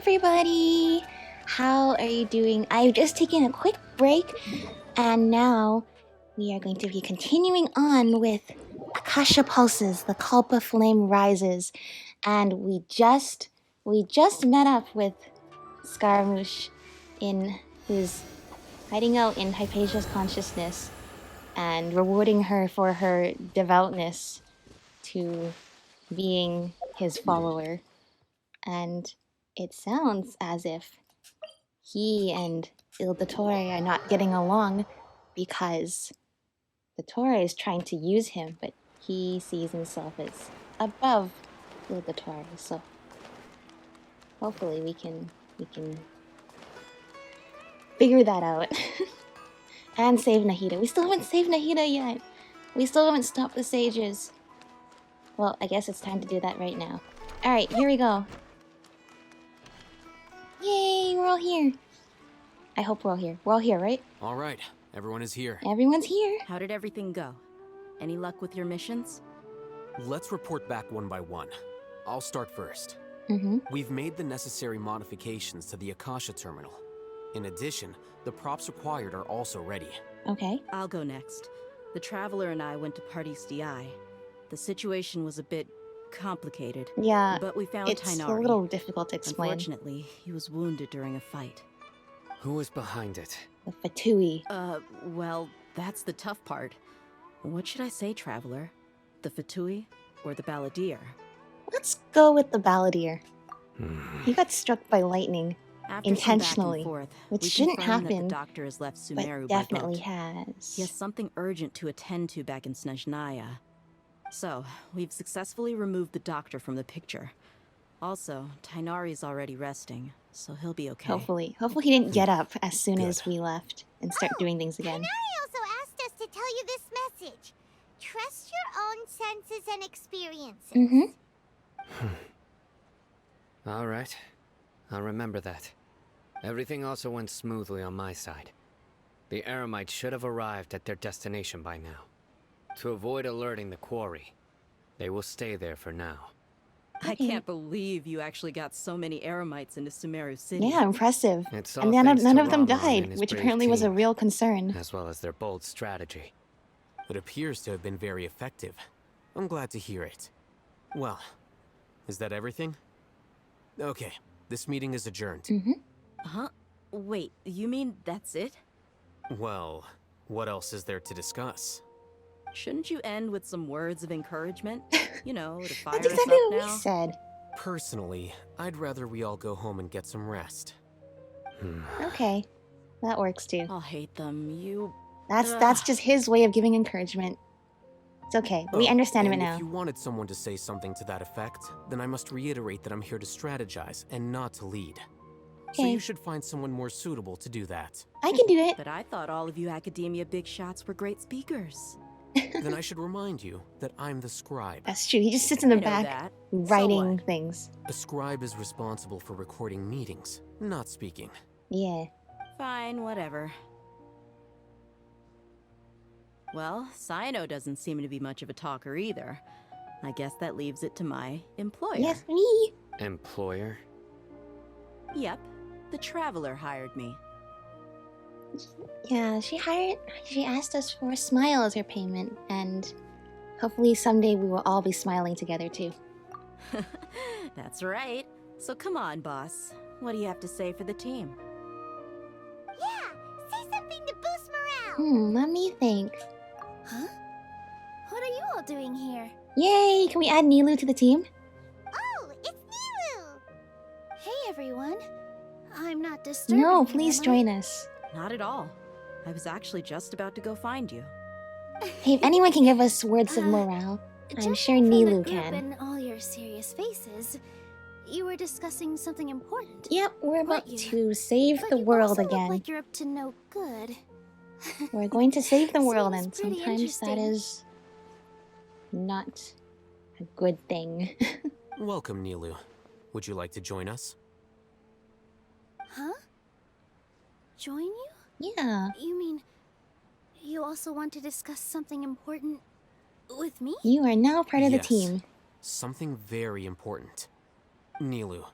everybody! How are you doing? I've just taken a quick break and now we are going to be continuing on with Akasha Pulses, the Kalpa Flame Rises, and we just met up with Scaramouche who's hiding out in Hypatia's consciousness and rewarding her for her devoutness to being his follower. And it sounds as if he and the Torre are not getting along because the Torre is trying to use him, but he sees himself as above the Torre. So hopefully we can figure that out and save Nahida. We still haven't saved Nahida yet. We still haven't stopped the sages. Well, I guess it's time to do that right now. All right, here we go. Yay, we're all here. I hope we're all here. We're all here, right? All right, everyone is here. Everyone's here. How did everything go? Any luck with your missions? Let's report back one by one. I'll start first. We've made the necessary modifications to the Akasha terminal. In addition, the props required are also ready. Okay. I'll go next. The Traveler and I went to Party's DI. The situation was a bit complicated. Yeah, but we found it's Tainari. a little difficult to explain. Unfortunately, he was wounded during a fight. Who is behind it? The Fatui. Well, that's the tough part. What should I say, Traveler? The Fatui or the Balladeer? Let's go with the Balladeer. He got struck by lightning. After Intentionally, some back and forth, which we shouldn't confirmed happen, that the doctor has left Sumeru but by definitely boat. has. He has something urgent to attend to back in Snezhnaya. So, we've successfully removed the doctor from the picture. Also, Tainari's already resting, so he'll be okay. Hopefully he didn't get up as soon Good. as we left and start doing things again. Tainari also asked us to tell you this message. Trust your own senses and experiences. All right. I'll remember that. Everything also went smoothly on my side. The Eremites should have arrived at their destination by now. To avoid alerting the quarry, they will stay there for now. I can't believe you actually got so many Eremites into Sumeru City. Yeah, impressive. It's all And thanks none to of them Ravon died, and his which brave apparently was a team, real concern. as well as their bold strategy. It appears to have been very effective. I'm glad to hear it. Well, is that everything? Okay, this meeting is adjourned. Huh? Wait, you mean that's it? Well, what else is there to discuss? Shouldn't you end with some words of encouragement? You know, to fire That's us exactly up what we now? said. Personally, I'd rather we all go home and get some rest. Okay, that works too. I'll hate them. That's just his way of giving encouragement. It's okay. We understand it and now. If you wanted someone to say something to that effect, then I must reiterate that I'm here to strategize and not to lead. So Okay. you should find someone more suitable to do that. I can do it. But I thought all of you academia big shots were great speakers. Then I should remind you that I'm the scribe. That's true. He just sits in the I know back that. writing So things. A scribe is responsible for recording meetings, not speaking. Yeah. Fine, whatever. Well, Cyno doesn't seem to be much of a talker either. I guess that leaves it to my employer. Yes, me. Employer? Yep. The Traveler hired me. Yeah, she asked us for a smile as her payment, and hopefully someday we will all be smiling together too. That's right. So come on, boss. What do you have to say for the team? Yeah, say something to boost morale. Let me think. Huh? What are you all doing here? Yay! Can we add Nilu to the team? Oh, it's Nilu! Hey, everyone. I'm not disturbing No, you, please am I? join us. Not at all. I was actually just about to go find you. Hey, if anyone can give us words of morale, I'm sure Judging from the Nilu group can. And all your serious faces, you were discussing something important. Yep, we're about Aren't you? to save But the you world also look again. like you're up to no good. We're going to save the world, Seems and pretty sometimes that interesting. is not a good thing. Welcome, Nilu. Would you like to join us? Huh? Join you? Yeah, You mean you also want to discuss something important with me? you are now part of the Yes. team. Something very important. Nilu,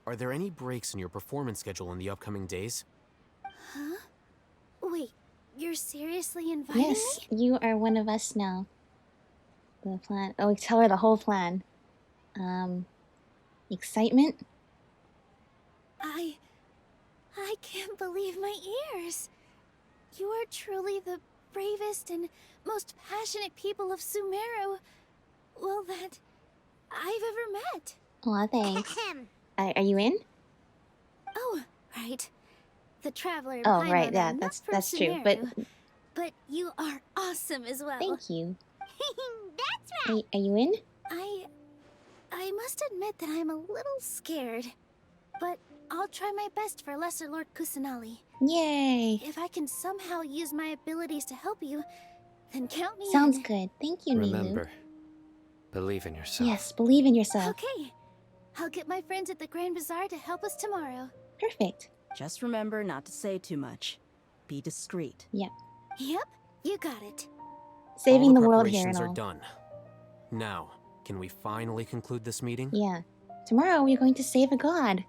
are there any breaks in your performance schedule in the upcoming days? Huh? Wait, you're seriously inviting Yes, me? you are one of us now. The plan. Oh, tell her the whole plan. Excitement? I can't believe my ears. You are truly the bravest and most passionate people of Sumeru, well, that I've ever met. Aw, thanks. Are you in? Oh, right. The traveler Oh, Paimon, right, yeah, not that's from true. But Sumeru, but you are awesome as well. thank you. That's right. Are you in? I must admit that I'm a little scared, but I'll try my best for Lesser Lord Kusanali. Yay! If I can somehow use my abilities to help you, then count me Sounds in. good. Thank you, Nilu. Remember, believe in yourself. Yes, believe in yourself. Okay. I'll get my friends at the Grand Bazaar to help us tomorrow. Perfect. Just remember not to say too much. Be discreet. Yep. Yep, you got it. Saving all the the world here and preparations all. are done. Now, can we finally conclude this meeting? Yeah. Tomorrow we're going to save a god.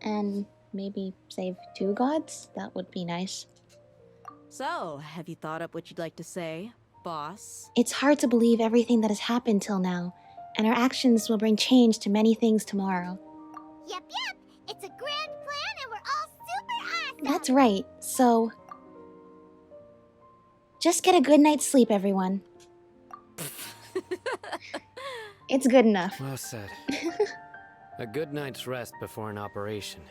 And maybe save 2 gods? That would be nice. So, have you thought up what you'd like to say, boss? It's hard to believe everything that has happened till now, and our actions will bring change to many things tomorrow. Yep. It's a grand plan and we're all super awesome. That's right, so... just get a good night's sleep, everyone. It's good enough. Well said. A good night's rest before an operation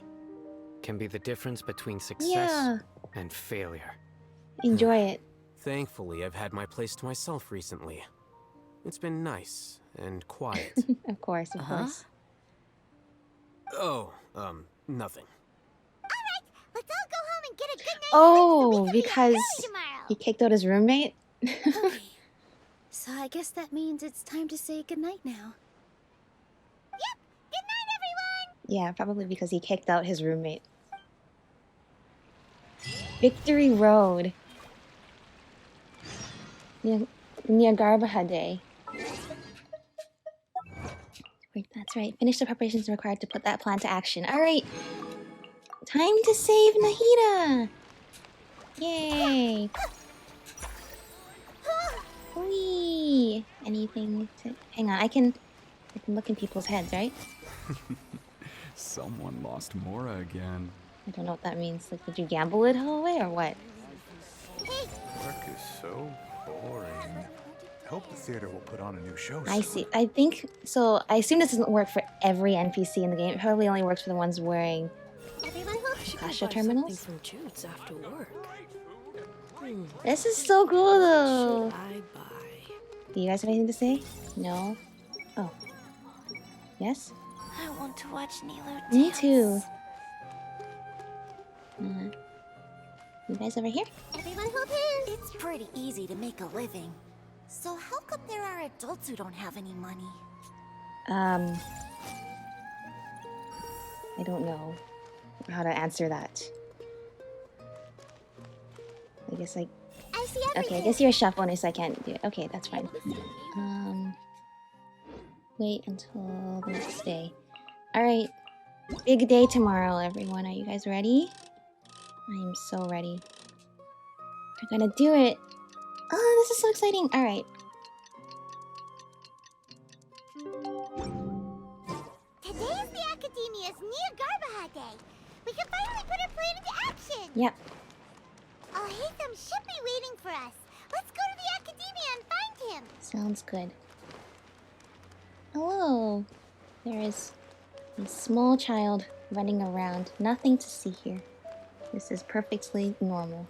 can be the difference between success Yeah. and failure. Enjoy it. Thankfully, I've had my place to myself recently. It's been nice and quiet. Of course, of course. Oh, nothing. Let's all go home and get a good night's sleep so Oh, we can be because early tomorrow. he kicked out his roommate? Okay. So I guess that means it's time to say goodnight now. Good night, everyone. Yeah, probably because he kicked out his roommate. Victory Road. Niagarbaha Day. Wait, that's right. Finish the preparations required to put that plan to action. Alright. Time to save Nahida! Yay! Whee! Anything to... Hang on, I can look in people's heads, right? Someone lost Mora again. I don't know what that means. Like, did you gamble it all away or what? Work is so boring. I hope the theater will put on a new show I soon. see. I think... So, I assume this doesn't work for every NPC in the game. It probably only works for the ones wearing Everyone will Akasha terminals. from Jude's after work. This is so cool, though. I buy? Do you guys have anything to say? No? Oh. Yes? I want to watch Nilo dance. Me too. You guys over here? Everyone hold hands. It's pretty easy to make a living. So how come there are adults who don't have any money? I don't know how to answer that. I guess I... I see Okay, I everything. guess you're a chef owner, so I can't do it. Okay, that's fine. Wait until the next day. Alright. Big day tomorrow, everyone. Are you guys ready? I am so ready. We're gonna do it! Oh, this is so exciting! Alright. Today is the Academia's Niagarbaha Day. We can finally put our plan into action. Yep. Oh, Hatham should be waiting for us. Let's go to the Academia and find him. Sounds good. Hello. There is a small child running around. Nothing to see here. This is perfectly normal.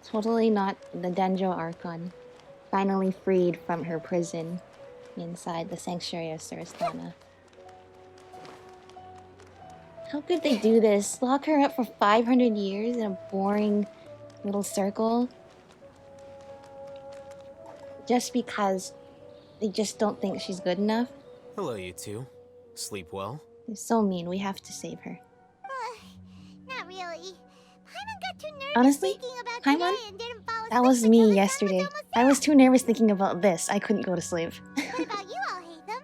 Totally not the Denjo Archon. Finally freed from her prison inside the Sanctuary of Surasthana. How could they do this? Lock her up for 500 years in a boring little circle? Just because they just don't think she's good enough? Hello, you two. Sleep well? They're so mean. We have to save her. Not really. Paimon got too nervous Honestly, thinking about Paimon, today and didn't fall that asleep was until me the sun yesterday. was almost I was up. too nervous thinking about this. I couldn't go to sleep. What about you all, Hatham?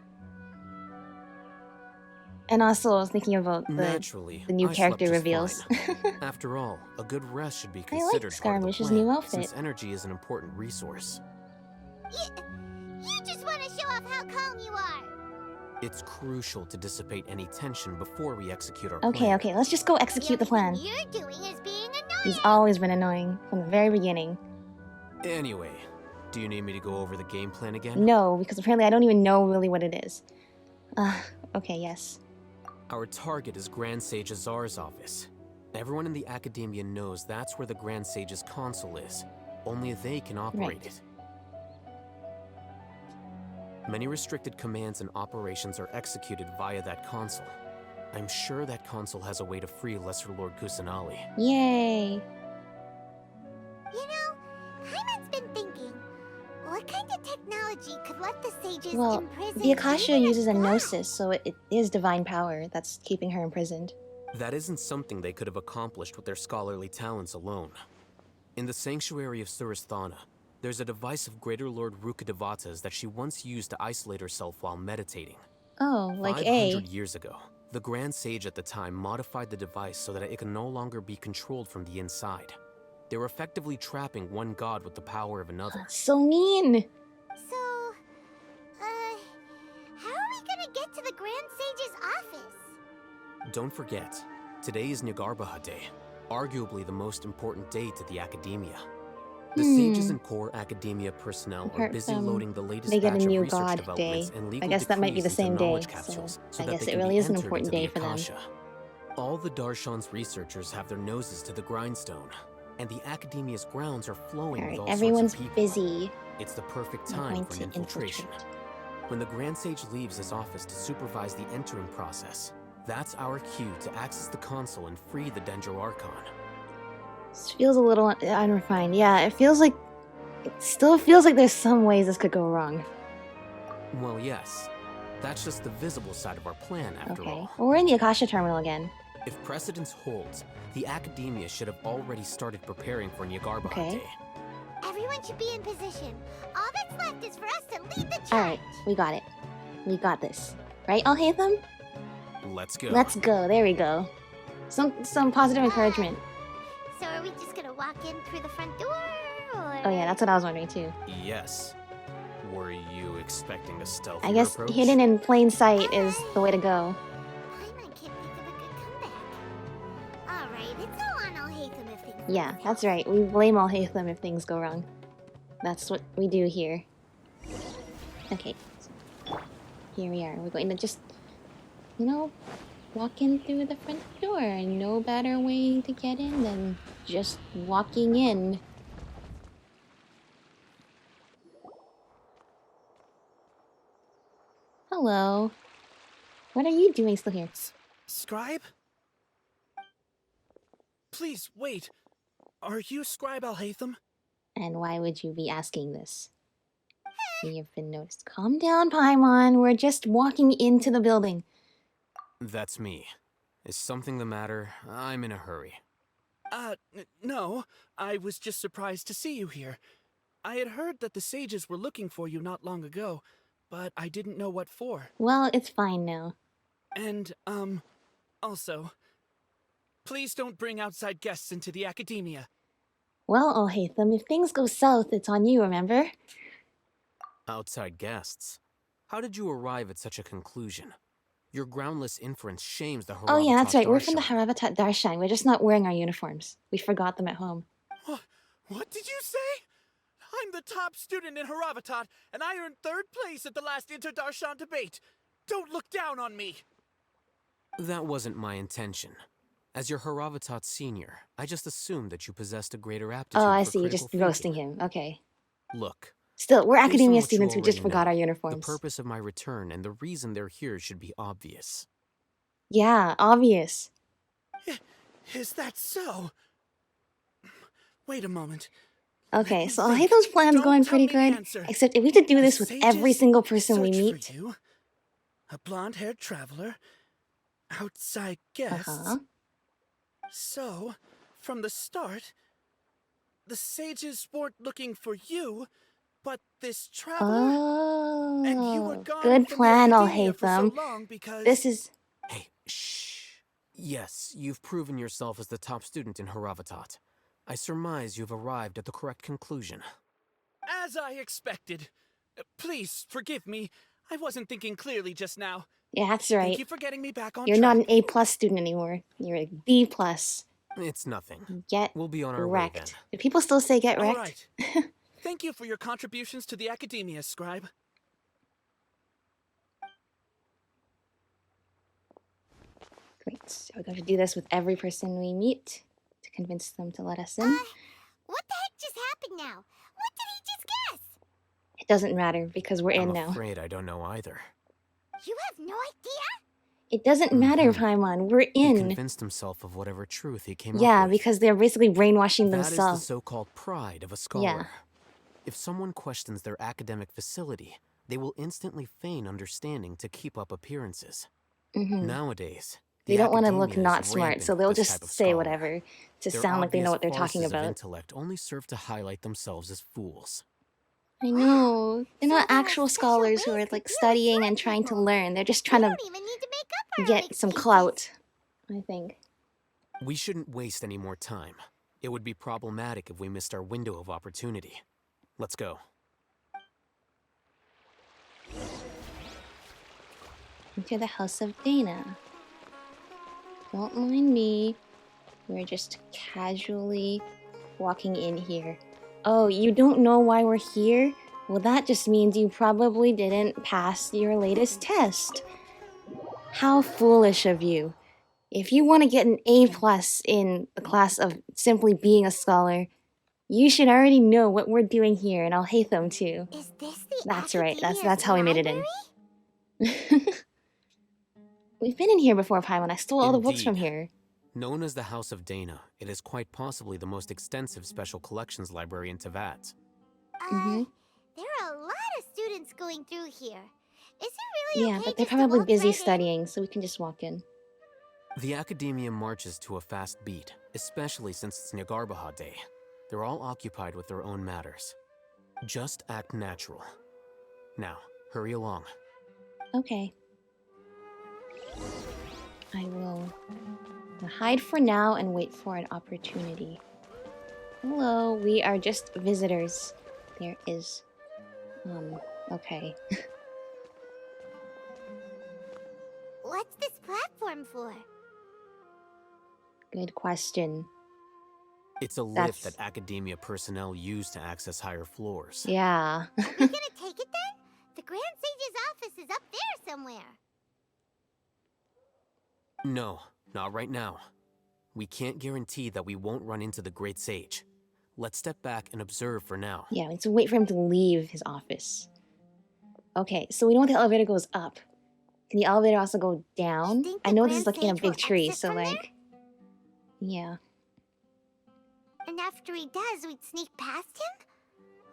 And also, I was thinking about Naturally, the new I character slept just reveals. fine. After all, a good rest should be I like considered part of the Skirmish's plan, new outfit. since energy is an important resource. You just want to show off how calm you are. It's crucial to dissipate any tension before we execute our plan. Okay, let's just go execute the plan. You're doing is being annoying. He's always been annoying from the very beginning. Anyway, do you need me to go over the game plan again? No, because apparently I don't even know really what it is. Okay, yes. Our target is Grand Sage Azar's office. Everyone in the Academia knows that's where the Grand Sage's console is. Only they can operate it. Many restricted commands and operations are executed via that console. I'm sure that console has a way to free Lesser Lord Kusanali. Yay! You know, Paimon's been thinking, what kind of technology could let the sages Well, imprison the Akasha even uses a god? gnosis, so it is divine power that's keeping her imprisoned. That isn't something they could have accomplished with their scholarly talents alone. In the Sanctuary of Surasthana, there's a device of Greater Lord Rukkhadevata's that she once used to isolate herself while meditating. Oh, like 500 years ago, the Grand Sage at the time modified the device so that it can no longer be controlled from the inside. They were effectively trapping one god with the power of another. So mean! So, how are we gonna get to the Grand Sage's office? Don't forget, today is Nyargarbaha Day, arguably the most important day to the Academia. The sages and core Academia personnel are busy loading the latest they get batch a new of research god developments day. and legal I guess that might be the decrees into same day, knowledge so capsules I that guess they it can really be is an entered important into the day for them. Akasha. All the Darshan's researchers have their noses to the grindstone, and the Academia's grounds are flowing with Alright, all everyone's sorts of people. busy. It's the perfect I'm time going for an to infiltration. infiltrate. When the Grand Sage leaves his office to supervise the entering process, that's our cue to access the console and free the Dendro Archon. This feels a little unrefined. Yeah, it still feels like there's some ways this could go wrong. Well, yes. That's just the visible side of our plan, after all. Well, we're in the Akasha terminal again. If precedence holds, the Academia should have already started preparing for Nyargarbaha Day. Everyone should be in position. All that's left is for us to lead the charge. Alright, we got it. We got this. Right, Alhaitham? Let's go. Let's go, there we go. Some positive encouragement. So are we just gonna walk in through the front door, or...? Oh yeah, that's what I was wondering too. Yes. Were you expecting a stealthy I guess approach? hidden in plain sight is the way to go. Paimon can't think of a good comeback. Alright, it's all on Alhaitham if things Yeah, that's right. We blame Alhaitham if things go wrong. That's what we do here. Okay. So here we are. We're going to just, walk in through the front door. No better way to get in than just walking in. Hello. What are you doing still here? Scribe? Please, wait. Are you Scribe Alhaitham? And why would you be asking this? You've been noticed. Calm down, Paimon. We're just walking into the building. That's me. Is something the matter? I'm in a hurry. No. I was just surprised to see you here. I had heard that the sages were looking for you not long ago, but I didn't know what for. Well, it's fine now. And, also, please don't bring outside guests into the Academia. Well, Alhaitham, if things go south, it's on you, remember? Outside guests? How did you arrive at such a conclusion? Your groundless inference shames the Haravatat Oh yeah, that's right. We're from the Darshan. Haravatat Darshan. We're just not wearing our uniforms. We forgot them at home. What did you say? I'm the top student in Haravatat, and I earned 3rd place at the last Inter-Darshan debate. Don't look down on me! That wasn't my intention. As your Haravatat senior, I just assumed that you possessed a greater aptitude Oh, I for see. You're critical just roasting thinking. him. Okay. Look. Still, we're based on academia what you students who just already forgot know, our uniforms. The purpose of my return and the reason they're here should be obvious. Yeah, obvious. Is that so? Wait a moment. Okay, so Alhaitham's plan's going pretty good. Except if we have to do this with every single person we meet. For you, a blonde-haired traveler, outside guests. So, from the start, the sages weren't looking for you, but this traveler. Oh, and you were gone good from plan, the Academia for so Alhaitham. long because... This is... Hey, Yes, you've proven yourself as the top student in Haravatat. I surmise you've arrived at the correct conclusion. As I expected. Please forgive me. I wasn't thinking clearly just now. Yeah, that's Thank right. you for getting me back on You're track. not an A+ student anymore. You're a B+. It's nothing. Get We'll be on our way then. wrecked. Do people still say get All wrecked? right. Thank you for your contributions to the academia, Scribe. Great. So we're going to do this with every person we meet to convince them to let us in. What the heck just happened now? What did he just guess? It doesn't matter because we're in I'm now. afraid I don't know either. You have no idea? It doesn't matter, Paimon. We're He in. convinced himself of whatever truth he came Yeah, up with. because they're basically brainwashing That is the themselves. so-called pride of a scholar. Yeah. If someone questions their academic facility, they will instantly feign understanding to keep up appearances. Nowadays, They don't want to look academia is not smart, rampant so with they'll this just type of say scholar. whatever to Their sound like they know obvious what they're talking farces of about. intellect only serve to highlight themselves as fools. I know. They're not there are actual special scholars who ways are to like deal with studying smart and trying to people. learn. They're just We trying to don't even need to make up our own get some excuses. clout, I think. We shouldn't waste any more time. It would be problematic if we missed our window of opportunity. Let's go. Into the House of Dana. Don't mind me. We're just casually walking in here. Oh, you don't know why we're here? Well, that just means you probably didn't pass your latest test. How foolish of you. If you want to get an A+ in the class of simply being a scholar, you should already know what we're doing here, and I'll hate them too. Is this the That's right. academia's That's how we made it in. library? We've been in here before, Paimon. I stole all the books from Indeed. here. Known as the House of Dana, it is quite possibly the most extensive special collections library in Tevat. There are a lot of students going through here. Is it really Yeah, okay but they're just to probably walk busy right in? studying, so we can just walk in. The academia marches to a fast beat, especially since it's Nagarbaha Day. They're all occupied with their own matters. Just act natural. Now, hurry along. Okay. I will hide for now and wait for an opportunity. Hello, we are just visitors. There is... okay. What's this platform for? Good question. It's a lift that academia personnel use to access higher floors. Yeah. We're gonna take it then? The Grand Sage's office is up there somewhere. No, not right now. We can't guarantee that we won't run into the Great Sage. Let's step back and observe for now. Yeah, we need to wait for him to leave his office. Okay, so we know the elevator goes up. Can the elevator also go down? I know this is like in a big tree, so like... Yeah. And after he does, we'd sneak past him?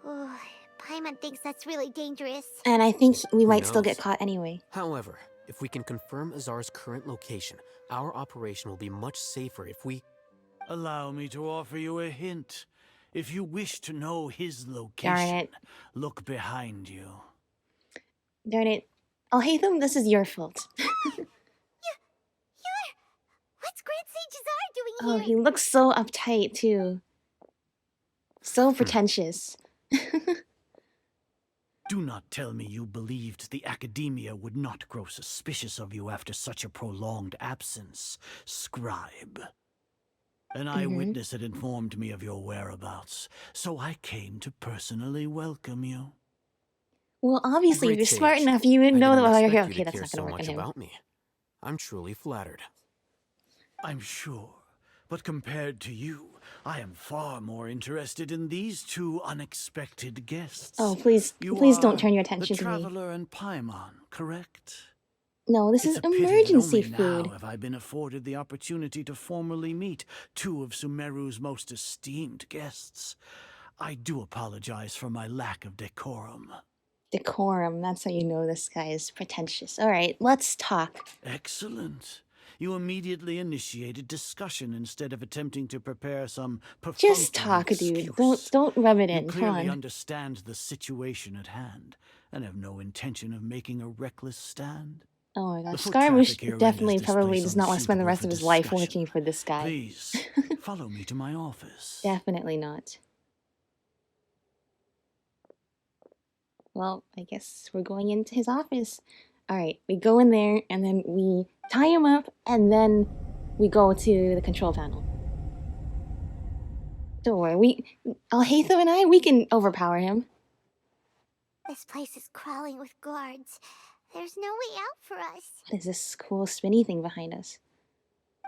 Oh, Paimon thinks that's really dangerous. And I think we might still knows? get caught anyway. However, if we can confirm Azar's current location, our operation will be much safer if we... Allow me to offer you a hint. If you wish to know his location, look behind you. Darn it. I'll hate them, this is your fault. What's Grand Sage Azar doing Oh, here? he looks so uptight, too. So pretentious. Do not tell me you believed the academia would not grow suspicious of you after such a prolonged absence, Scribe. An eyewitness had informed me of your whereabouts, so I came to personally welcome you. Well, obviously, if Great you're smart Sage. enough, you would I know that didn't while you're here. expect you Okay, to that's care not gonna so work much on him. about me. I'm truly flattered. I'm sure, but compared to you, I am far more interested in these two unexpected guests. Oh, please, You please are don't turn your attention the to me. Traveler and Paimon, correct? No, this is It's a pity that emergency only food. now have I been afforded the opportunity to formally meet two of Sumeru's most esteemed guests. I do apologize for my lack of decorum. Decorum, that's how you know this guy is pretentious. Alright, let's talk. Excellent. You immediately initiated discussion instead of attempting to prepare some Just talk, dude. Don't rub it in. You Come clearly on. understand the situation at hand and have no intention of making a reckless stand. Oh my gosh, The foot Scaramouche traffic here definitely renders this probably place does not want to spend the unsuitable rest for of his life discussion. working for this guy. Please, follow me to my office. Definitely not. Well, I guess we're going into his office. Alright, we go in there, and then we tie him up, and then we go to the control panel. Don't worry, Alhaitham and I, we can overpower him. This place is crawling with guards. There's no way out for us. What is this cool spinny thing behind us?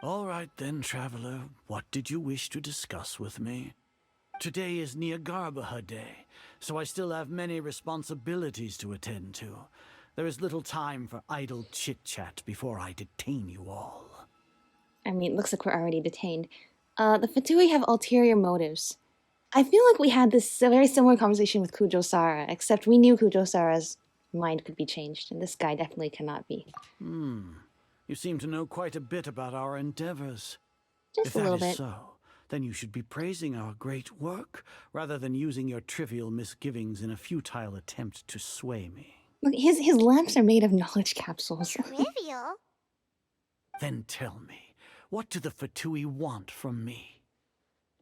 All right then, traveler. What did you wish to discuss with me? Today is Niagarbaha Day, so I still have many responsibilities to attend to. There is little time for idle chit-chat before I detain you all. I mean, it looks like we're already detained. The Fatui have ulterior motives. I feel like we had this very similar conversation with Kujo-Sara, except we knew Kujo-Sara's mind could be changed, and this guy definitely cannot be. You seem to know quite a bit about our endeavors. Just a little If that bit. is so, then you should be praising our great work, rather than using your trivial misgivings in a futile attempt to sway me. Look, his lamps are made of knowledge capsules. Trivial? Then tell me, what do the Fatui want from me?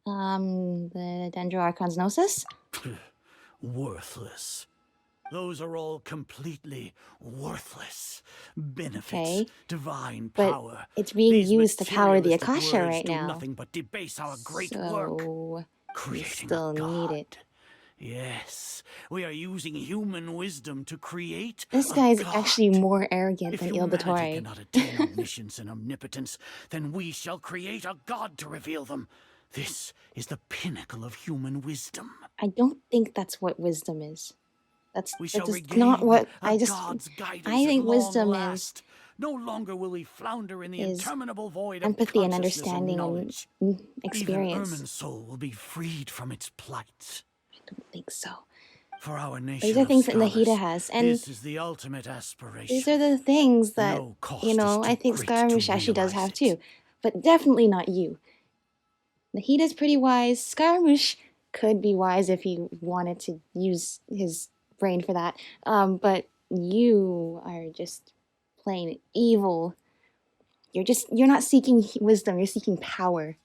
The Dendroarchon's Gnosis? Worthless. Those are all completely worthless. Benefits, Okay, divine but power. it's being These used to power the materialistic Akasha words right do now. nothing but debase our great So work. we Creating still a need god. it. Yes, we are using human wisdom to create This a guy's god. actually more arrogant If than humanity Ildatore. cannot attain omniscience and omnipotence, then we shall create a god to reveal them. This is the pinnacle of human wisdom. I don't think that's what wisdom is. We That's shall just regain not what a god's guidance I think at long wisdom last. No longer will we flounder in the is interminable void of empathy and consciousness understanding and knowledge. experience. Even Ermin's soul will be freed from its plight. I don't think so. For our nation These are of things that scholars, Nahida has, and this is the ultimate aspiration. these are the things that, No cost you know, is I too think great to Scaramouche actually does realize have it. too. But definitely not you. Nahida's pretty wise. Scaramouche could be wise if he wanted to use his brain for that. But you are just plain evil. You're not seeking wisdom, you're seeking power.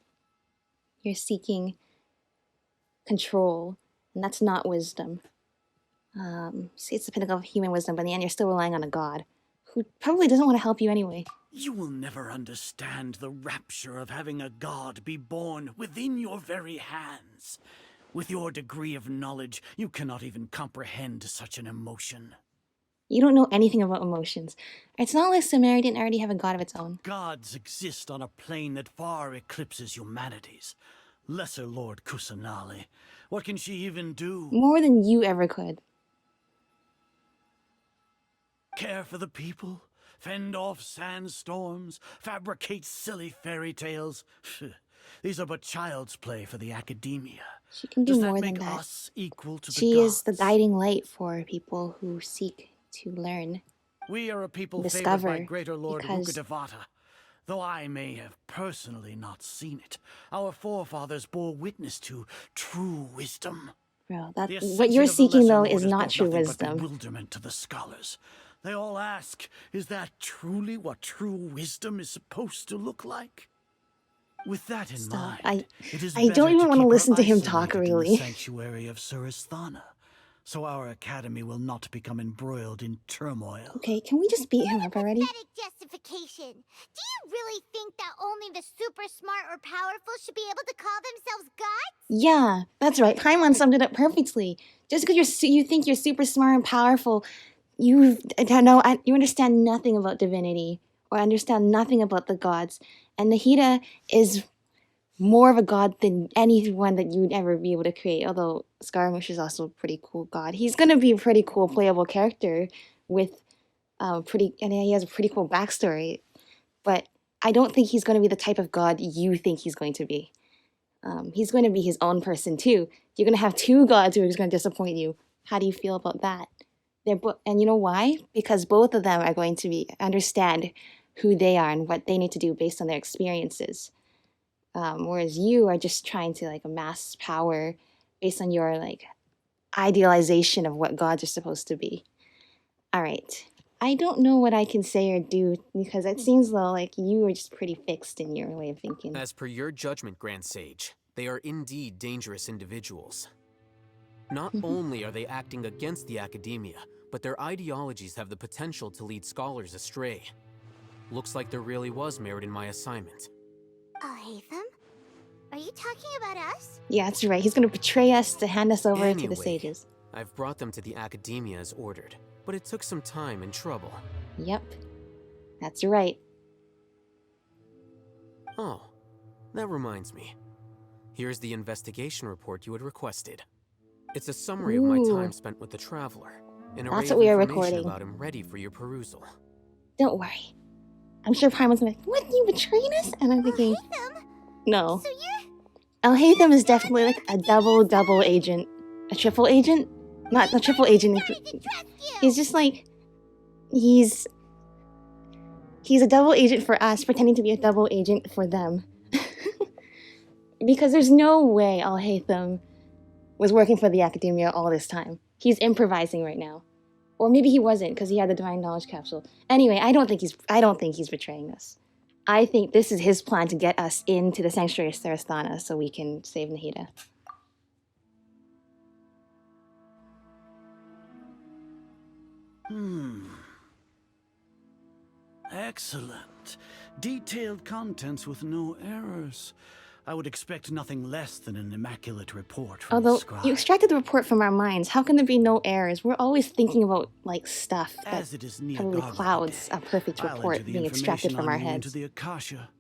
You're seeking control, and that's not wisdom. See, it's the pinnacle of human wisdom, but in the end you're still relying on a god who probably doesn't want to help you anyway. You will never understand the rapture of having a god be born within your very hands. With your degree of knowledge, you cannot even comprehend such an emotion. You don't know anything about emotions. It's not like Sumeru didn't already have a god of its own. Gods exist on a plane that far eclipses humanity's. Lesser Lord Kusanali. What can she even do? More than you ever could. Care for the people? Fend off sandstorms? Fabricate silly fairy tales? These are but child's play for the academia. She can do Does more that than make that. us equal to the She is the gods? guiding light for people who seek to learn. We are a people favored Discover, by Greater Lord because- Rukkhadevata. Though I may have personally not seen it, our forefathers bore witness to true wisdom. Bro, The what ascension you're of the seeking Lesser though Lord is has not brought true nothing but wisdom. bewilderment to the scholars. They all ask, is that truly what true wisdom is supposed to look like? With that in Stop. mind, it is I don't better even to want to keep her listen to him talk, isolated in really. the sanctuary of Suristhana, so our academy will not become embroiled in turmoil. Okay, can we just beat him up already? Pathetic justification. Do you really think that only the super smart or powerful should be able to call themselves gods? Yeah, that's right. Paimon summed it up perfectly. Just because you think you're super smart and powerful, you understand nothing about divinity or understand nothing about the gods. And Nahida is more of a god than anyone that you'd ever be able to create. Although Scaramouche is also a pretty cool god. He's gonna be a pretty cool playable character with and he has a pretty cool backstory. But I don't think he's gonna be the type of god you think he's going to be. He's going to be his own person too. You're going to have two gods who are just going to disappoint you. How do you feel about that? And you know why? Because both of them are going to understand who they are and what they need to do based on their experiences. Whereas you are just trying to amass power based on your idealization of what gods are supposed to be. All right, I don't know what I can say or do because it seems though like you are just pretty fixed in your way of thinking. As per your judgment, Grand Sage, they are indeed dangerous individuals. Not only are they acting against the academia, but their ideologies have the potential to lead scholars astray. Looks like there really was merit in my assignment. Aether? Are you talking about us? Yeah, that's right. He's gonna betray us to hand us over to the sages. I've brought them to the academia as ordered, but it took some time and trouble. Yep. That's right. Oh, that reminds me. Here's the investigation report you had requested. It's a summary of my time spent with the Traveler. An array That's of what we are information recording. about him ready for your perusal. Don't worry. I'm sure Paimon's gonna be like, what, you betraying us? And I'm thinking, no. So you're... Alhaitham is definitely like a double agent. A triple agent? Not a triple agent. He's just like, he's a double agent for us, pretending to be a double agent for them. Because there's no way Alhaitham was working for the academia all this time. He's improvising right now. Or maybe he wasn't because he had the divine knowledge capsule. Anyway, I don't think he's betraying us. I think this is his plan to get us into the sanctuary of Sarasthana so we can save Nahida. Excellent. Detailed contents with no errors. I would expect nothing less than an immaculate report from the Although, scribe. you extracted the report from our minds, how can there be no errors? We're always thinking about, like, stuff that As it is near probably Garden clouds Day, a perfect I'll report enter the being extracted from our information on you into heads. the Akasha.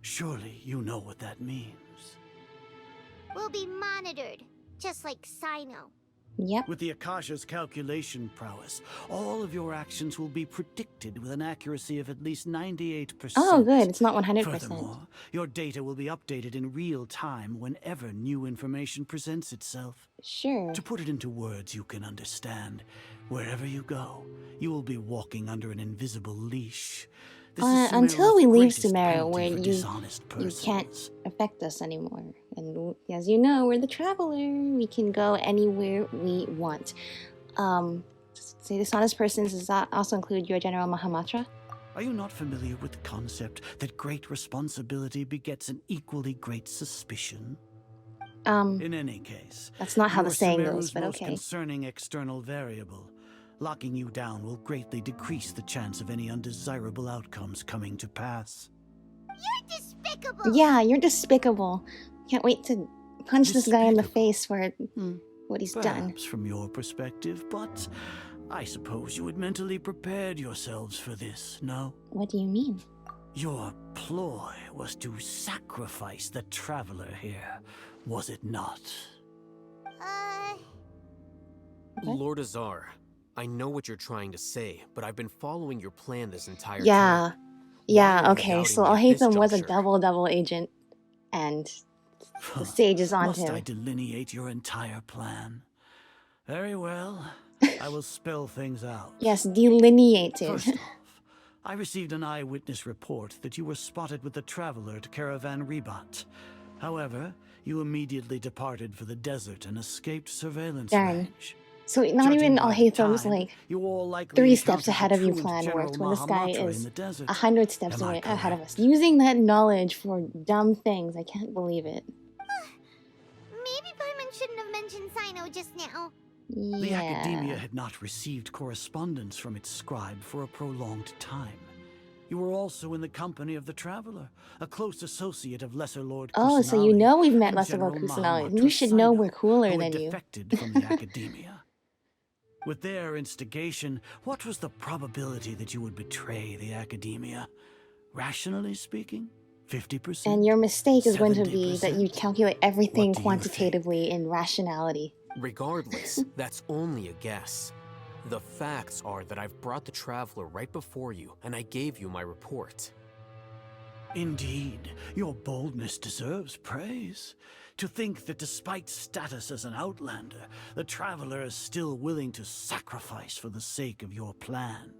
Surely you know what that means. We'll be monitored, just like Sino. Yep. With the Akasha's calculation prowess, all of your actions will be predicted with an accuracy of at least 98%. Oh, good. It's not 100%. Furthermore, your data will be updated in real time whenever new information presents itself. Sure. To put it into words you can understand, wherever you go, you will be walking under an invisible leash. This is Until Sumeru's we leave greatest Sumeru, penalty where for you dishonest can't persons. affect us anymore. And as you know, we're the Traveler. We can go anywhere we want. Say dishonest persons, does that also include your General Mahamatra? Are you not familiar with the concept that great responsibility begets an equally great suspicion? In any case, that's not how the you're saying Sumeru's goes, but most okay. concerning external variable. Locking you down will greatly decrease the chance of any undesirable outcomes coming to pass. You're despicable! Yeah, you're despicable. Can't wait to punch this guy in the face for what he's done. Perhaps from your perspective, but I suppose you had mentally prepared yourselves for this, no? What do you mean? Your ploy was to sacrifice the Traveler here, was it not? Lord Azar, I know what you're trying to say, but I've been following your plan this entire time. Yeah. Yeah, okay, so Alhaitham was a juncture? double agent, and the sage is on Must him. I delineate your entire plan? Very well. I will spell things out. Yes, delineated. First off, I received an eyewitness report that you were spotted with the Traveler at Caravan Rebat. However, you immediately departed for the desert and escaped surveillance Darn. range. So not even Alhaitham's time, like you all likely 3 steps encountered ahead the of you truant plan General worked when this guy Mahamatra in is the desert. 100 steps Am I away ahead of correct? us. Using that knowledge for dumb things. I can't believe it. Maybe Paimon shouldn't have mentioned Sino just now. The Yeah. Academia had not received correspondence from its scribe for a prolonged time. You were also in the company of the Traveler, a close associate of Lesser Lord Oh, so you Kusanali know we've met and Lesser Lord General Kusanali. Mahamatra You should know Saida, we're cooler who had than you. defected from the Academia. With their instigation, what was the probability that you would betray the Academia? Rationally speaking, 50%? And your mistake is going to be that 70%? you calculate everything What do you quantitatively in rationality. Regardless, that's only a guess. The facts are that I've brought the Traveler right before you, and I gave you my report. Indeed, your boldness deserves praise. To think that despite status as an outlander, the Traveler is still willing to sacrifice for the sake of your plan.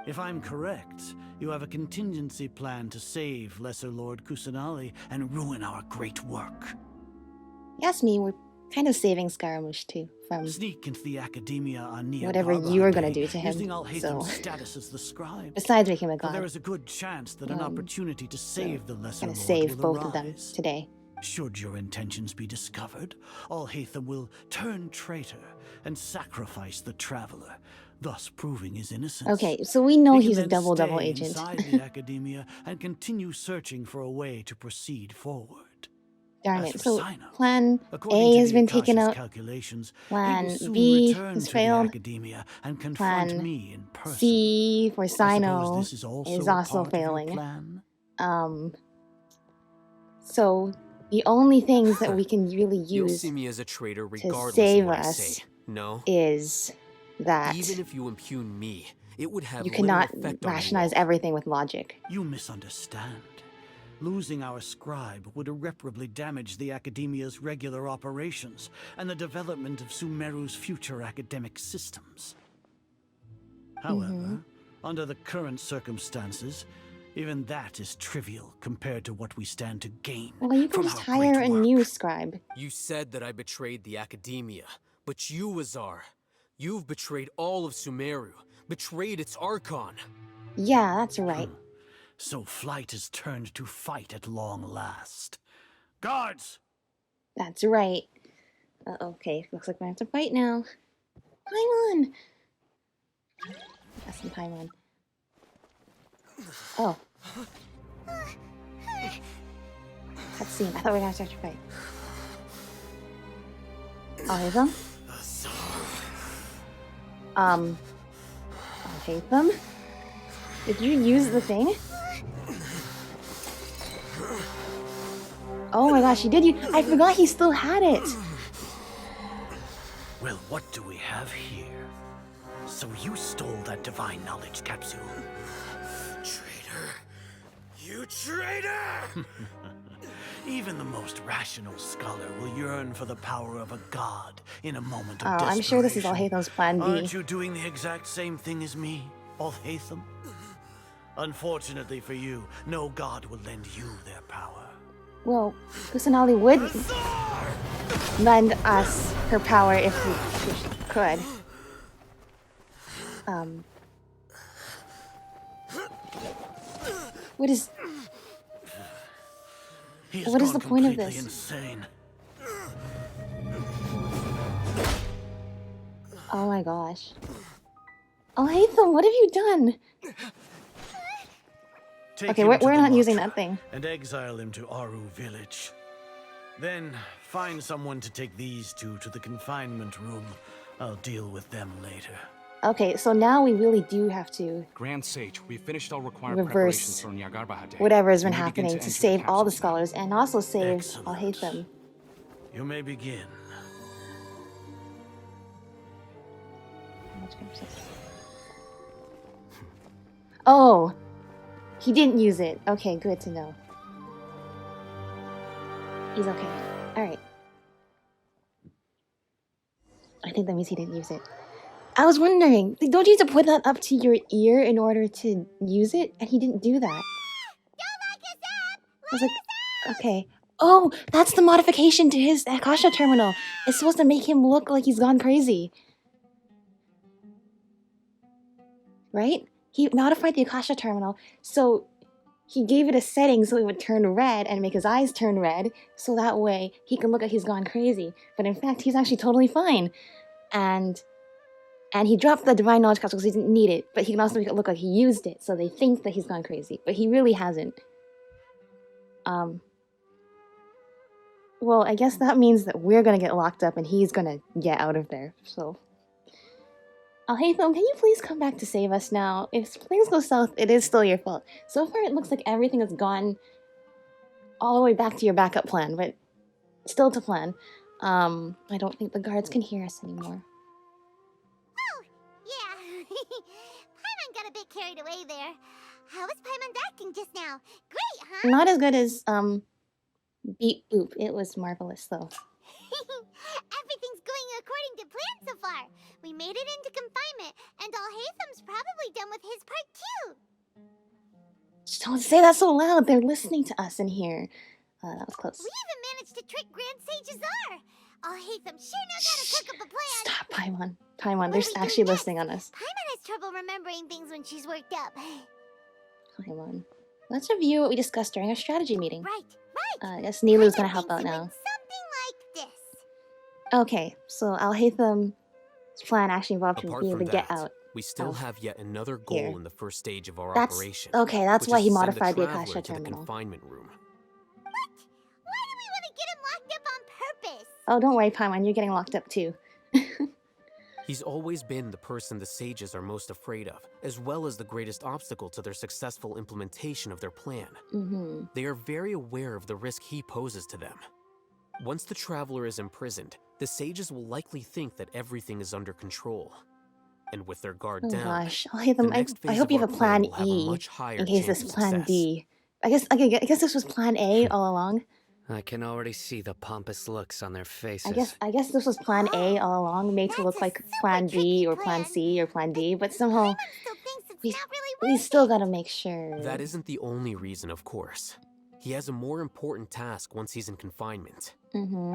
If I'm correct, you have a contingency plan to save Lesser Lord Kusanali and ruin our great work. Yes, me, we're kind of saving Scaramouche too from Sneak into the Academia on Nia whatever Garba you were gonna Day, do to him. using Alhaitham's So, status as the scribe. besides making him a For there god, is a good chance that an opportunity to save the Lesser gonna Lord save will both of them arise. today. Should your intentions be discovered, Alhaitham will turn traitor and sacrifice the Traveler, thus proving his innocence. Okay, so we know He can he's a then double stay agent. inside the Academia and continue searching for a way to proceed forward. Darn As it. for So Sino, plan according A to has the been taken Akasha's out. calculations, he Plan will soon B return has to failed. the Academia and confront Plan me in person. C for I suppose Sino this is also, is a also part of your failing. plan? So the only things that we can really You'll use see me as a traitor to regardless save of what I us say. No? is that Even if you impugn me, it would have you little cannot effect on you rationalize all. everything with logic. You misunderstand. Losing our scribe would irreparably damage the Academia's regular operations and the development of Sumeru's future academic systems. However, under the current circumstances, even that is trivial compared to what we stand to gain Well, you can from just our hire great a work. new scribe. You said that I betrayed the Academia, but you, Azar, you've betrayed all of Sumeru, betrayed its Archon. Yeah, that's right. So flight is turned to fight at long last. Guards! That's right. Okay, looks like we have to fight now. Paimon! Got some Paimon. Oh. Cutscene. I thought we were gonna start to fight. I'll hate them. I'll hate them. Did you use the thing? Oh my gosh, he did. I forgot he still had it. Well, what do we have here? So you stole that divine knowledge capsule. Traitor! You traitor! Even the most rational scholar will yearn for the power of a god in a moment of Oh, desperation. I'm sure this is Alhaitham's plan B. Aren't you doing the exact same thing as me, Alhaitham? Unfortunately for you, no god will lend you their power. Well, Kusanali would lend us her power if we could. What is... What is the point of this? Insane. Oh my gosh. Alhaitham, what have you done? Take Okay, him we're to the not using Matra that thing. And exile him to Aru village. Then find someone to take these two to the confinement room. I'll deal with them later. Okay, so now we really do have to Grand Sage, we finished all required reverse preparations for Nyagarbahate. whatever has been We may begin happening to enter save all the capsules now. scholars and also save Excellent. Alhaitham. You may begin. Oh! He didn't use it. Okay, good to know. He's okay. Alright. I think that means he didn't use it. I was wondering, don't you have to put that up to your ear in order to use it? And he didn't do that. I was like, okay. Oh, that's the modification to his Akasha terminal. It's supposed to make him look like he's gone crazy. Right? He modified the Akasha terminal, so he gave it a setting so it would turn red and make his eyes turn red, so that way he can look like he's gone crazy. But in fact, he's actually totally fine. And he dropped the Divine Knowledge capsule because he didn't need it, but he can also make it look like he used it, so they think that he's gone crazy. But he really hasn't. Well, I guess that means that we're gonna get locked up and he's gonna get out of there, so... Alhaitham, can you please come back to save us now? If things go south, it is still your fault. So far, it looks like everything has gone all the way back to your backup plan, but still to plan. I don't think the guards can hear us anymore. Oh, yeah. Paimon got a bit carried away there. How was Paimon acting just now? Great, huh? Not as good as, Beep Boop. It was marvelous, though. Everything's going according to plan so far. We made it into confinement, and Alhaitham's probably done with his part too. Just don't say that so loud. They're listening to us in here. That was close. We even managed to trick Grand Sage Azar. I'll hate them. Sure know how to cook up a plan. Stop, Paimon. Paimon, they're What are we actually doing listening on us. Paimon has trouble remembering things when she's worked up. Paimon. Let's review what we discussed during our strategy meeting. Right. I guess Nilu's gonna help out It now. went something like this. Okay, so Alhaitham's plan actually involved him Apart being from able to get that, out. we still have yet another goal here. in the first stage of our That's operation. okay. That's which why is he to send modified the traveler Akasha to the terminal. confinement room. Why do we want to get him locked up on purpose? Oh, don't worry, Paimon. You're getting locked up too. He's always been the person the sages are most afraid of, as well as the greatest obstacle to their successful implementation of their plan. They are very aware of the risk he poses to them. Once the traveler is imprisoned, the sages will likely think that everything is under control. And with their guard Oh down, gosh, Alhaitham, the next I phase hope of you our have a plan will have a E much higher in case chance this of plan success. D. I guess this was plan A all along. I can already see the pompous looks on their faces. I guess this was plan A all along, made to look like plan B or plan C or plan D, but somehow we still gotta make sure. That isn't the only reason, of course. He has a more important task once he's in confinement.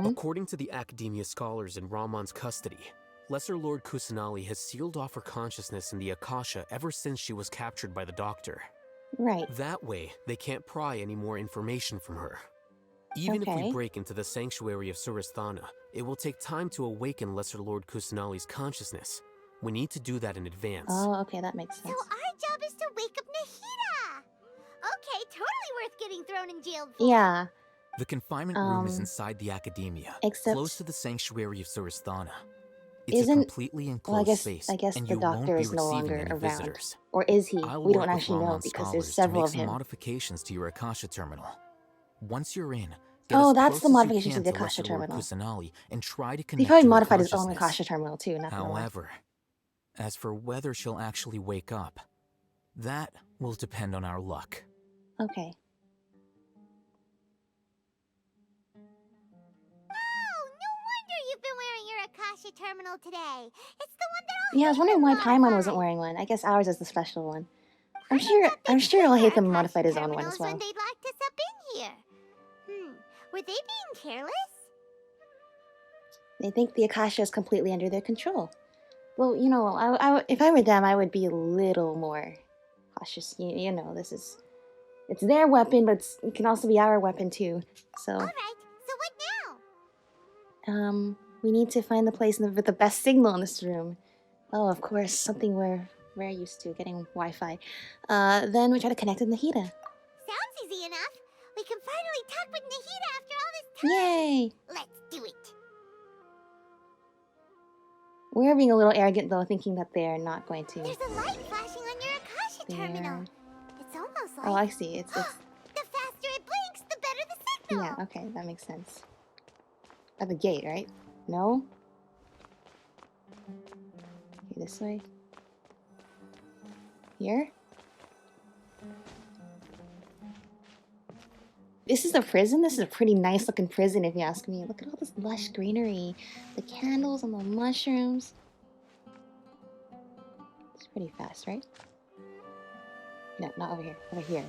According to the Academia scholars in Ramon's custody, Lesser Lord Kusanali has sealed off her consciousness in the Akasha ever since she was captured by the Doctor. Right. That way, they can't pry any more information from her. Even if we break into the sanctuary of Suristhana, it will take time to awaken Lesser Lord Kusanali's consciousness. We need to do that in advance. Oh, okay, that makes sense. So our job is to wake up Nahida. Okay, totally worth getting thrown in jail for. Yeah. The confinement room is inside the Academia, close to the sanctuary of Suristhana. It's a completely enclosed space, I guess and the you Doctor won't be is no receiving longer any around. visitors. Or is he? I'll We don't work with actually know Ramon's because there's scholars several to of make some him. modifications to your Akasha terminal. Once you're in, Oh, get that's as the close as you modifications can to the to Akasha Lesser Lord terminal. Kusanali and try to He connect probably to her modified his own consciousness. Akasha terminal too, not gonna lie. However, as for whether she'll actually wake up, that will depend on our luck. Okay. Oh, no wonder you've been wearing your Akasha terminal today. It's the one that Yeah, I was wondering why Paimon wasn't wearing one. I guess ours is the special one. I'm sure Alhaitham modified his own one as well. when they locked us up in here. Were they being careless? They think the Akasha is completely under their control. Well, you know, if I were them, I would be a little more cautious. You know, it's their weapon, but it can also be our weapon too. So. All right. So what now? We need to find the place with the best signal in this room. Oh, of course, something we're used to, getting Wi-Fi. Then we try to connect with Nahida. Sounds easy enough. We can finally talk with Nahida after all this time. Yay! Let's do it. We're being a little arrogant though, thinking that they're not going to. There's a light flashing on your Akasha terminal. It's almost like... Oh, I see. It's The faster it blinks, the better the signal. Yeah, okay, that makes sense. At the gate, right? No? Okay, this way. Here? This is a prison? This is a pretty nice looking prison if you ask me. Look at all this lush greenery. The candles and the mushrooms. It's pretty fast, right? No, not over here. Over here.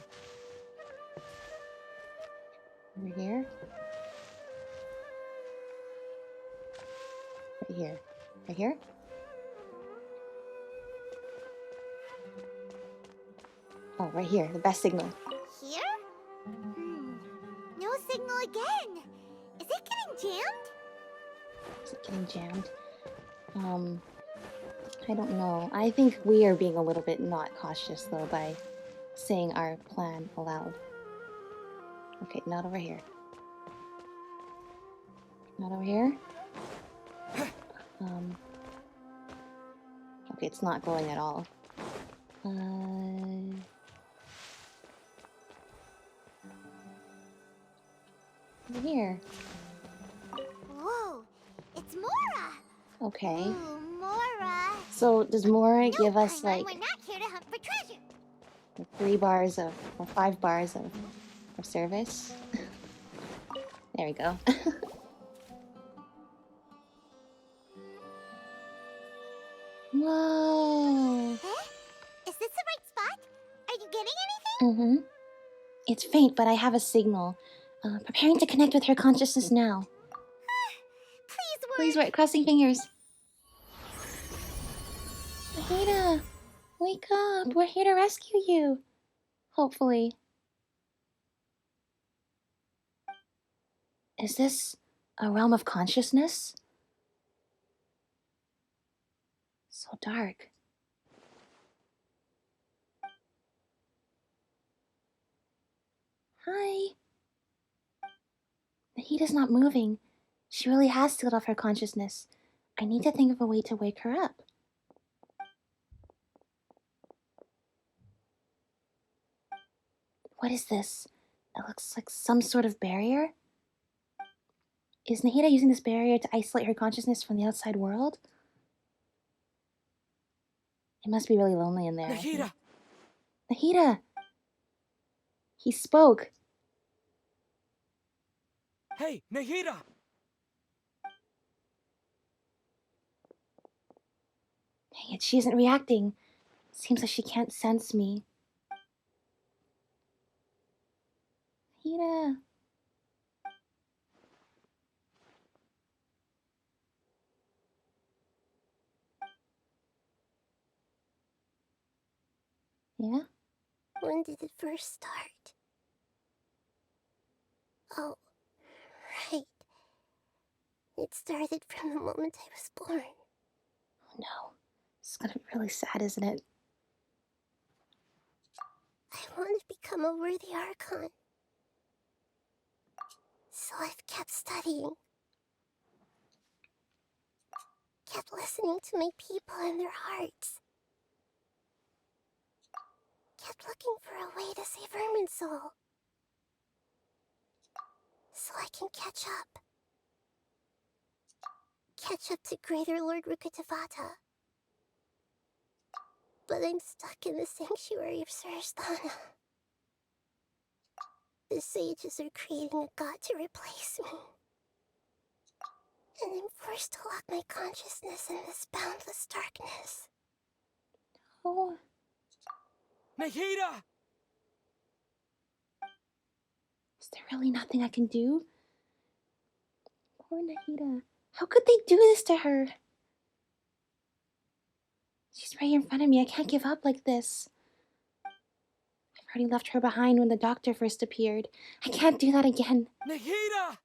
Over here. Right here. Right here? Oh, right here. The best signal. Here? No signal again. Is it getting jammed? Is it getting jammed? I don't know. I think we are being a little bit not cautious though by saying our plan aloud. Okay, not over here. Not over here. Okay, it's not glowing at all. Over here. Whoa, it's Mora. Okay. Ooh, Mora. So does Mora give us like We're not here to hunt for treasure. 3 bars of, or 5 bars of service? There we go. Whoa! Huh? Is this the right spot? Are you getting anything? Mm-hmm. It's faint, but I have a signal. Preparing to connect with her consciousness now. Please Please wait, crossing fingers. Nahida, wake up. We're here to rescue you. Hopefully. Is this a realm of consciousness? So dark. Hi. Nahida's not moving. She really has sealed off her consciousness. I need to think of a way to wake her up. What is this? It looks like some sort of barrier? Is Nahida using this barrier to isolate her consciousness from the outside world? It must be really lonely in there. Nahida! Nahida! He spoke. Hey, Nahida! Dang it, she isn't reacting. Seems like she can't sense me. Nahida. Yeah? When did it first start? Oh, right. It started from the moment I was born. Oh no. It's gonna be really sad, isn't it? I want to become a worthy Archon. So I've kept studying. Kept listening to my people and their hearts. Kept looking for a way to save Irminsul. So I can catch up. Catch up to Greater Lord Rukkhadevata. But I'm stuck in the sanctuary of Suristhana. The sages are creating a god to replace me. And I'm forced to lock my consciousness in this boundless darkness. Oh. Nahida! Is there really nothing I can do? Poor Nahida. How could they do this to her? She's right in front of me. I can't give up like this. I've already left her behind when the doctor first appeared. I can't do that again. Nahida!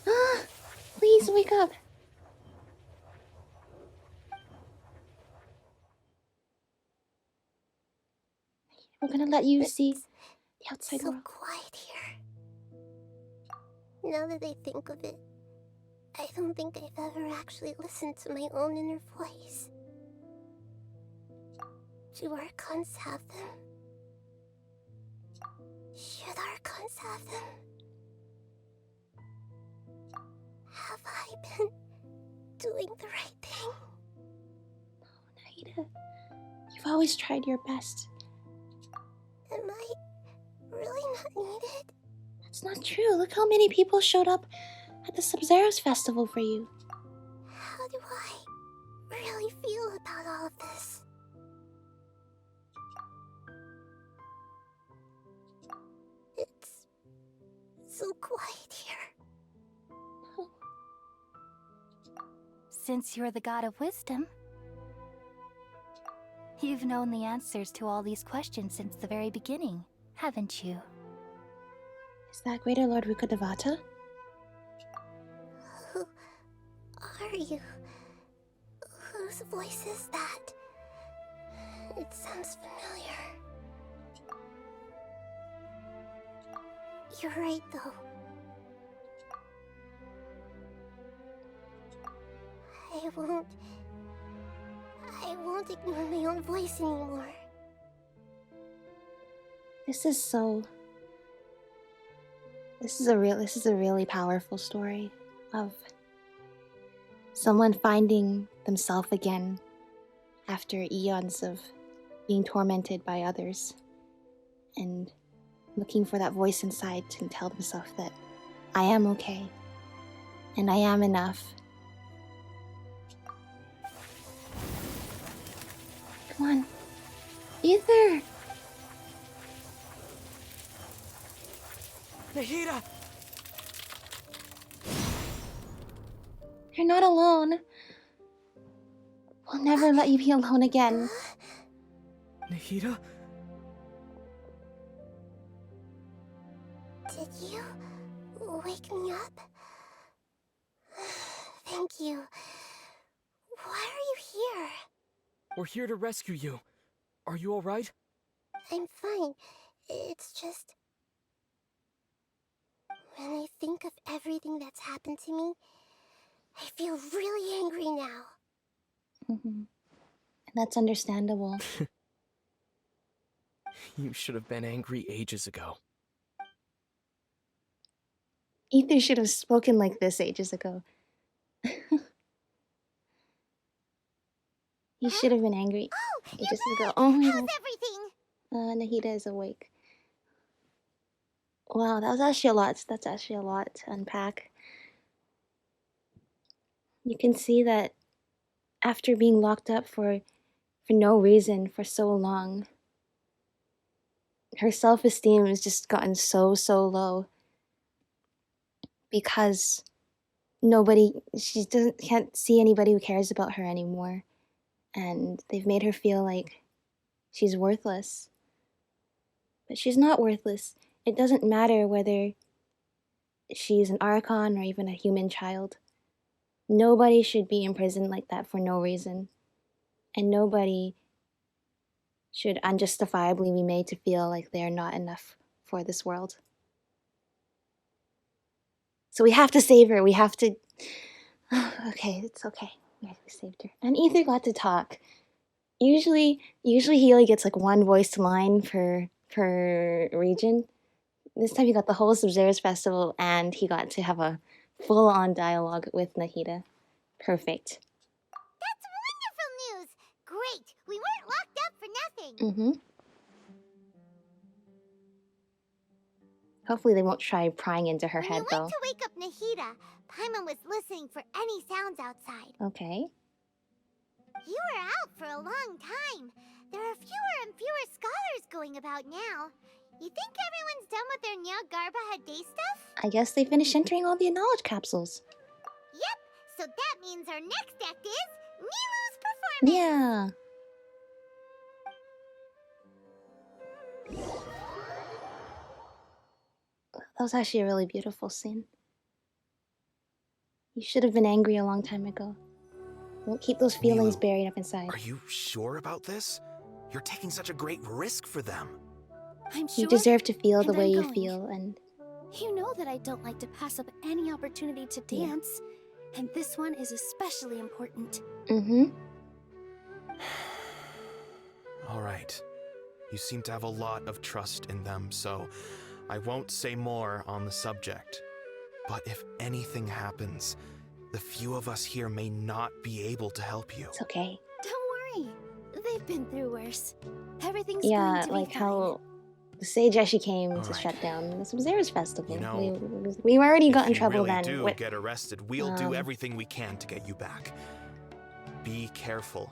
Ah! Please wake up. We're gonna let you see the outside world. So quiet here. Now that I think of it, I don't think I've ever actually listened to my own inner voice. Do Archons have them? Should Archons have them? Have I been doing the right thing? No, Nahida. You've always tried your best. Am I really not needed? That's not true. Look how many people showed up at the Sub-Zero's festival for you. How do I really feel about all of this? It's so quiet here. No. Since you're the god of wisdom, you've known the answers to all these questions since the very beginning, haven't you? Is that Greater Lord Rukkhadevata? Who are you? Whose voice is that? It sounds familiar. You're right, though. I won't ignore my own voice anymore. This is a really powerful story of someone finding themselves again after eons of being tormented by others and looking for that voice inside to tell themselves that I am okay and I am enough. Come on. Aether! Nahida! not alone. We'll never let you be alone again. Nahida? Did you wake me up? Thank you. Why are you here? We're here to rescue you. Are you alright? I'm fine. It's just... when I think of everything that's happened to me, I feel really angry now. That's understandable. You should have been angry ages ago. Aether should have spoken like this ages ago. He should have been angry ages ago. Oh my god. Everything? Nahida is awake. Wow, that was actually a lot. That's actually a lot to unpack. You can see that after being locked up for no reason for so long, her self-esteem has just gotten so low because can't see anybody who cares about her anymore, and they've made her feel like she's worthless. But she's not worthless. It doesn't matter whether she's an Archon or even a human child. Nobody should be imprisoned like that for no reason. And nobody should unjustifiably be made to feel like they're not enough for this world. So we have to save her. We have to... Okay, it's okay. We saved her. And Aether got to talk. Usually he only gets like one voiced line per region. This time he got the whole Sub-Zero's festival and he got to have a full-on dialogue with Nahida. Perfect. That's wonderful news! Great! We weren't locked up for nothing! Hopefully they won't try prying into her head, though. When you went to wake up Nahida, Paimon was listening for any sounds outside. Okay. You were out for a long time. There are fewer and fewer scholars going about now. You think everyone's done with their Nyargarba day stuff? I guess they finished entering all the knowledge capsules. Yep, so that means our next act is Nilu's performance! Yeah. That was actually a really beautiful scene. You should have been angry a long time ago. Don't keep those feelings buried up inside. Are you sure about this? You're taking such a great risk for them. I'm sure. You deserve to feel the way you feel, and... You know that I don't like to pass up any opportunity to dance, and this one is especially important. All right. You seem to have a lot of trust in them, so I won't say more on the subject. But if anything happens, the few of us here may not be able to help you. It's okay. Don't worry. They've been through worse. Everything's going to be fine. like how the Sage actually came to shut down the Sub-Zero's festival. You know, we already got in trouble then. If you really do get arrested, we'll do everything we can to get you back. Be careful,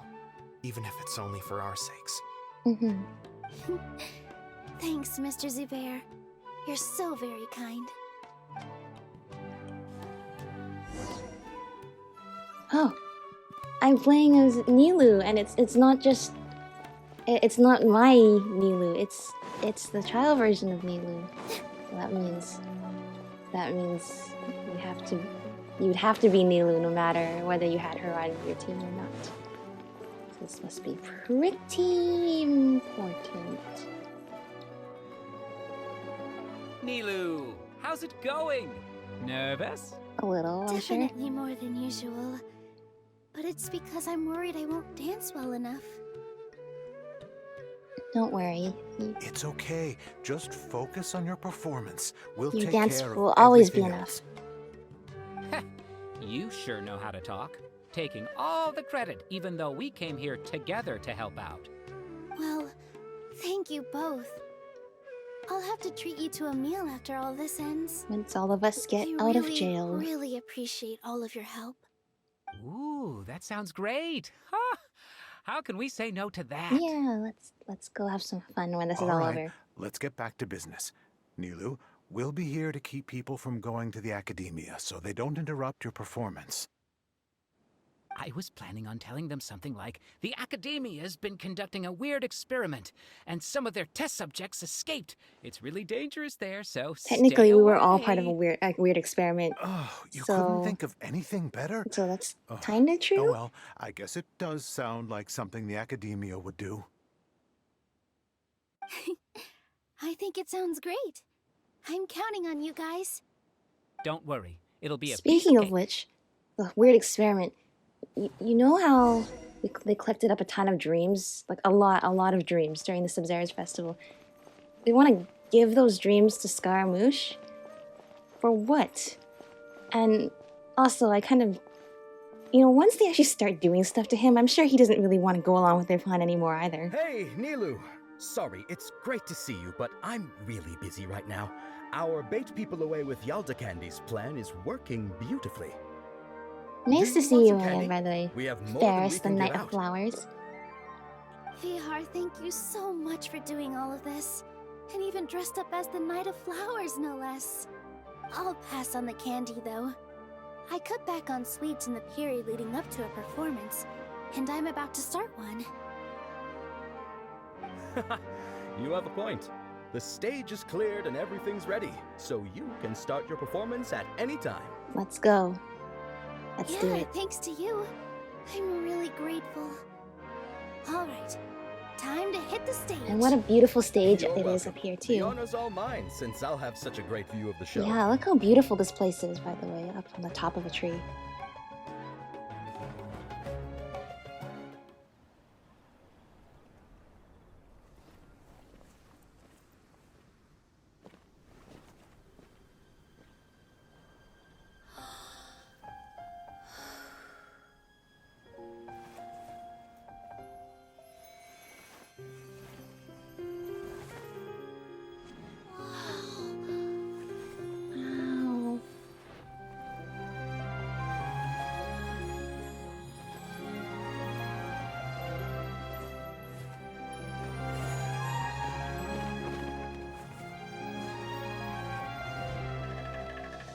even if it's only for our sakes. Thanks, Mr. Zubair. You're so very kind. Oh, I'm playing as Nilou, and it's not just... It's not my Nilou, it's the child version of Nilou. So that means you would have to be Nilou no matter whether you had her on your team or not. So this must be pretty important. Nilou, how's it going? Nervous? A little, I'm sure. Definitely more than usual. But it's because I'm worried I won't dance well enough. Don't worry. It's okay. Just focus on your performance. We'll your take dance care will of always be else. enough. You sure know how to talk. Taking all the credit, even though we came here together to help out. Well, thank you both. I'll have to treat you to a meal after all this ends. Once all of us get out of jail. I really appreciate all of your help. Ooh, that sounds great. Huh? How can we say no to that? Yeah, let's go have some fun when this is all over. Let's get back to business. Nilou, we'll be here to keep people from going to the academia so they don't interrupt your performance. I was planning on telling them something like, the Academia's been conducting a weird experiment, and some of their test subjects escaped. It's really dangerous there, so Technically, stay we were all away." part of a weird experiment. Oh, you So- couldn't think of anything better? So that's kinda true? Oh well, I guess it does sound like something the Academia would do. I think it sounds great. I'm counting on you guys. Don't worry, it'll be a Speaking of which, the weird experiment. You know how they collected up a ton of dreams, like a lot of dreams during the Sub-Zera's festival. They want to give those dreams to Scaramouche? For what? And also, I kind of, once they actually start doing stuff to him, I'm sure he doesn't really want to go along with their plan anymore either. Hey, Nilu! Sorry, it's great to see you, but I'm really busy right now. Our bait people away with Yalda Candy's plan is working beautifully. Nice to see you again, by the way. We have more Ferris, the than we can Knight get of out. Flowers. Vihar, thank you so much for doing all of this. And even dressed up as the Knight of Flowers, no less. I'll pass on the candy, though. I cut back on sweets in the period leading up to a performance, and I'm about to start one. You have a point. The stage is cleared and everything's ready, so you can start your performance at any time. Let's go. Let's do it. Thanks to you. I'm really grateful. All right, time to hit the stage. And what a beautiful stage You're it is welcome. up here, The too. honor's all mine, since I'll have such a great view of the show. Yeah, look how beautiful this place is, by the way, up on the top of a tree.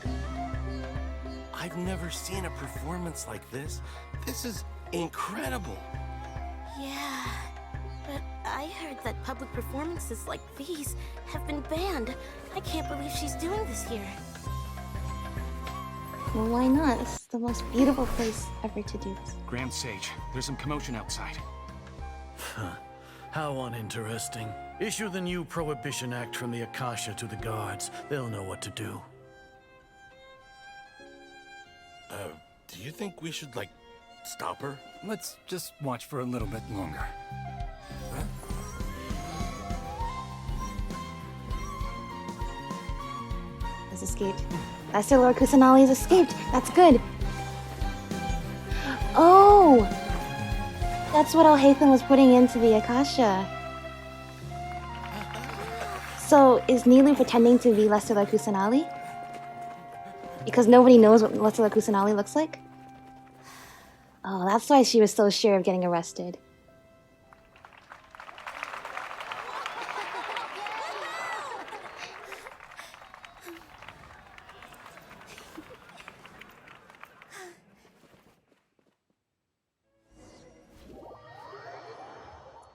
Wow. I've never seen a performance like this. This is incredible. Yeah, but I heard that public performances like these have been banned. I can't believe she's doing this here. Well, why not? This is the most beautiful place ever to do this. Grand Sage, there's some commotion outside. How uninteresting. Issue the new Prohibition Act from the Akasha to the guards. They'll know what to do. Do you think we should, stop her? Let's just watch for a little bit longer. Has escaped. Master Lord Kusanali has escaped. That's good. Oh! That's what Alhaitham was putting into the Akasha. So, is Nilu pretending to be Lesser Lord Kusanali? Because nobody knows what Lesser Lord Kusanali looks like? Oh, that's why she was so sure of getting arrested.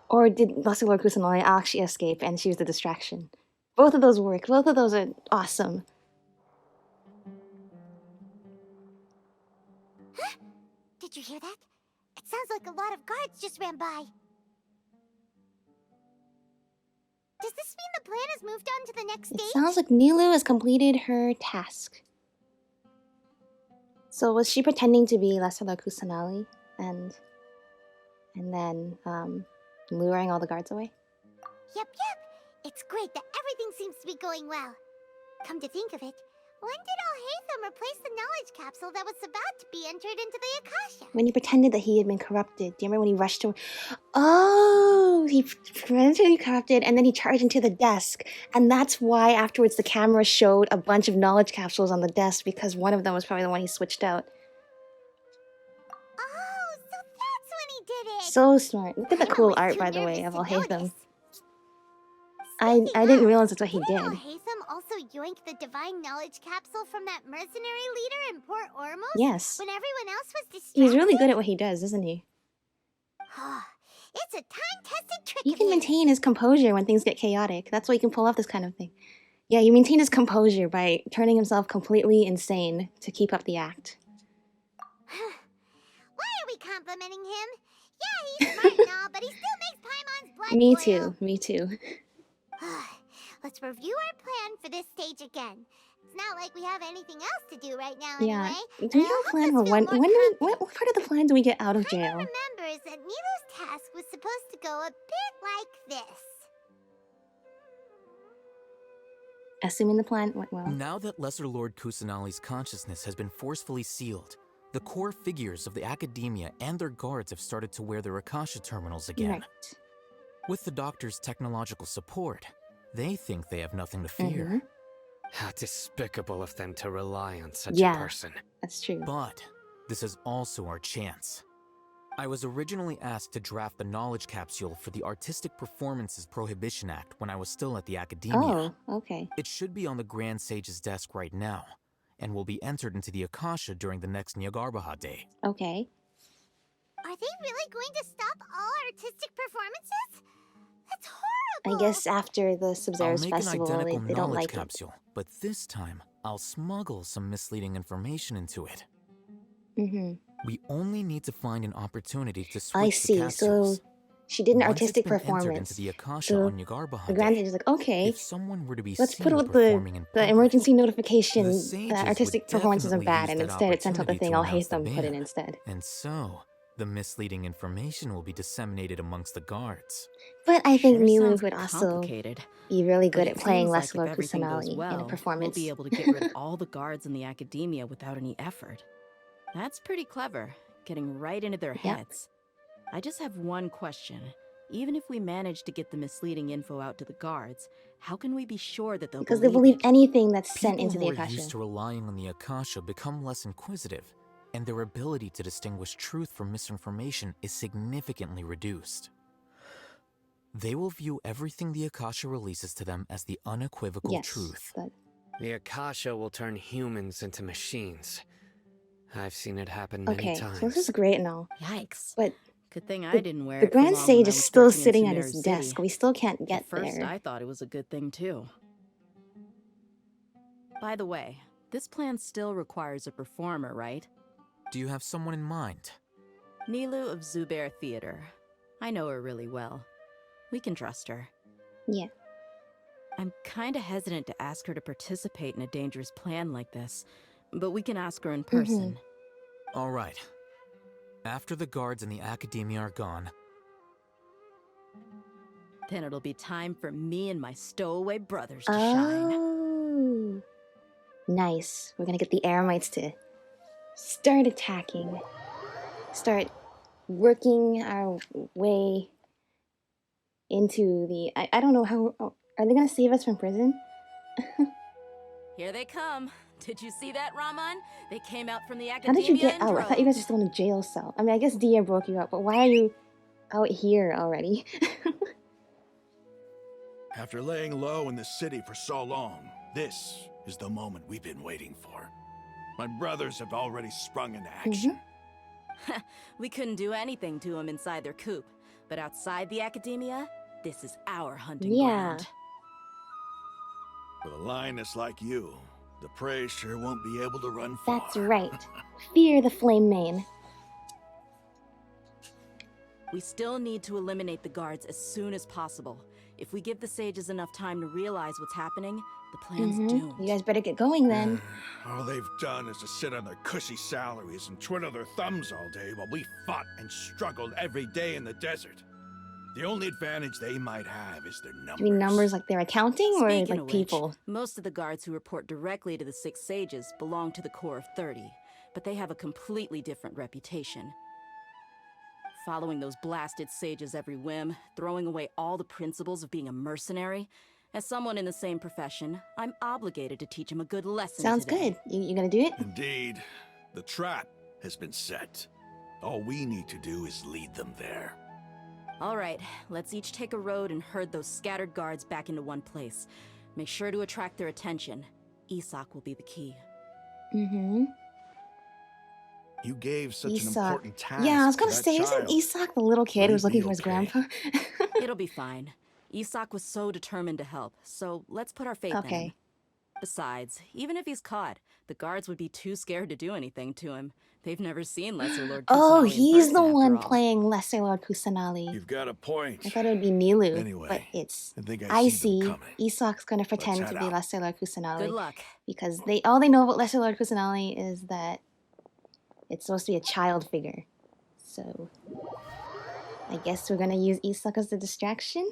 Or did Lesser Lord Kusanali actually escape and she was the distraction? Both of those work. Both of those are awesome. Huh? Did you hear that? It sounds like a lot of guards just ran by. Does this mean the plan has moved on to the next It stage? sounds like Nilu has completed her task. So was she pretending to be Lesser Lord Kusanali and then luring all the guards away? Yep. It's great that everything seems to be going well. Come to think of it, when did Alhaitham replace the knowledge capsule that was about to be entered into the Akasha? When he pretended that he had been corrupted. Do you remember when he rushed to... Oh! He pretended to be corrupted and then he charged into the desk. And that's why afterwards the camera showed a bunch of knowledge capsules on the desk because one of them was probably the one he switched out. Oh, so that's when he did it! So smart. Look at the cool art, by the way, of Alhaitham. I didn't realize that's what he did. Alhaitham also yoink the divine knowledge capsule from that mercenary leader in Port Ormos? Yes. When everyone else was distracted? He's really good at what he does, isn't he? It's a time-tested trick He of can his. maintain his composure when things get chaotic. That's why he can pull off this kind of thing. Yeah, he maintained his composure by turning himself completely insane to keep up the act. Why are we complimenting him? Yeah, he's smart and all, but he still makes Paimon's blood Me boil. too, me too. Let's review our plan for this stage again. It's not like we have anything else to do right now Yeah. anyway. Do we have a plan for what part of the plan do we get out of jail? Remembers that Nilu's task was supposed to go a bit like this. Assuming the plan went well. Now that Lesser Lord Kusanali's consciousness has been forcefully sealed, the core figures of the academia and their guards have started to wear their Akasha terminals again. Right. With the doctor's technological support, they think they have nothing to fear. How despicable of them to rely on such Yeah, a person. That's true. But this is also our chance. I was originally asked to draft the knowledge capsule for the Artistic Performances Prohibition Act when I was still at the academia. Oh, okay. It should be on the Grand Sage's desk right now, and will be entered into the Akasha during the next Nyargarbaha Day. Okay. Are they really going to stop all artistic performances? That's horrible! I guess after the Sub-Zero's I'll make festival, an identical they don't knowledge like capsule, but this time I'll smuggle some misleading information into it. it. We only need to find an opportunity to switch I the see. capsules. So she did an Once artistic it's been entered performance. into the Akasha So on Nyargarbaha the Grand Day, Sage is like, okay, if someone were to be let's seen put out performing in the public, emergency notification the sages that would artistic performances are definitely bad, use and that instead it sent out the opportunity thing to I'll announce hate the them put in ban. instead. And so, the misleading information will be disseminated amongst the guards. But I think Sure Nilu sounds would also complicated. be really But good it at playing seems like Lesser Lord if everything goes Kusanali in a well, performance. we'll be able to get rid of all the guards in the academia without any effort. That's pretty clever, getting right into their heads. I just have one question. Even if we manage to get the misleading info out to the guards, how can we be sure that they'll Because they believe anything that's sent into the People who are Akasha. used to relying on the Akasha become less inquisitive, and their ability to distinguish truth from misinformation is significantly reduced. They will view everything the Akasha releases to them as the unequivocal truth. The Akasha will turn humans into machines. I've seen it happen many times. So this is great and all. Yikes. But good thing I didn't wear the it for Grand long when Sage I is was still working in sitting at Sumeru his City. desk. We still can't get At first, there. I thought it was a good thing too. By the way, this plan still requires a performer, right? Do you have someone in mind? Nilu of Zubair Theater. I know her really well. We can trust her. Yeah. I'm kinda hesitant to ask her to participate in a dangerous plan like this, but we can ask her in person. All right. After the guards and the academia are gone, Then it'll be time for me and my stowaway brothers to shine. Oh. Nice. We're gonna get the Eremites to start attacking. Start working our way into the... I don't know how... Oh, are they gonna save us from prison? Here they come. Did you see that, Raman? They came out from the How academia did you get in out? I thought you guys were droves. still in a jail cell. I mean, I guess Dia broke you out, but why are you out here already? After laying low in the city for so long, this is the moment we've been waiting for. My brothers have already sprung into action. We couldn't do anything to them inside their coop, but outside the academia, this is our hunting ground. With a lioness like you, the prey sure won't be able to run far. That's right. Fear the Flame Mane. We still need to eliminate the guards as soon as possible. If we give the sages enough time to realize what's happening, the plan's doomed. You guys better get going then. All they've done is to sit on their cushy salaries and twiddle their thumbs all day while we fought and struggled every day in the desert. The only advantage they might have is their numbers. Do you mean numbers like they're accounting or Speaking like of which, people? most of the guards who report directly to the Six Sages belong to the Corps of 30, but they have a completely different reputation. Following those blasted sages every whim, throwing away all the principles of being a mercenary. As someone in the same profession, I'm obligated to teach them a good lesson Sounds today. good. You gonna do it? Indeed. The trap has been set. All we need to do is lead them there. All right, let's each take a road and herd those scattered guards back into one place. Make sure to attract their attention. Isak will be the key. Mm-hmm. You gave such an Isak. important task. Yeah, I was to gonna that say, isn't child. Isak the little kid Will who was he looking be for his okay? grandpa? It'll be fine. Isak was so determined to help, so let's put our faith in him. Okay. Besides, even if he's caught, the guards would be too scared to do anything to him. They've never seen Lesser Lord Kusanali Oh, in he's the person, one after all. playing Lesser Lord Kusanali. You've got a point. I thought it would be Nilu, Anyway, but it's I think I see them see. coming. Isak's gonna pretend head to be out. Lesser Lord Kusanali. Good luck. Because all they know about Lesser Lord Kusanali is that it's supposed to be a child figure. So I guess we're gonna use Isak as the distraction.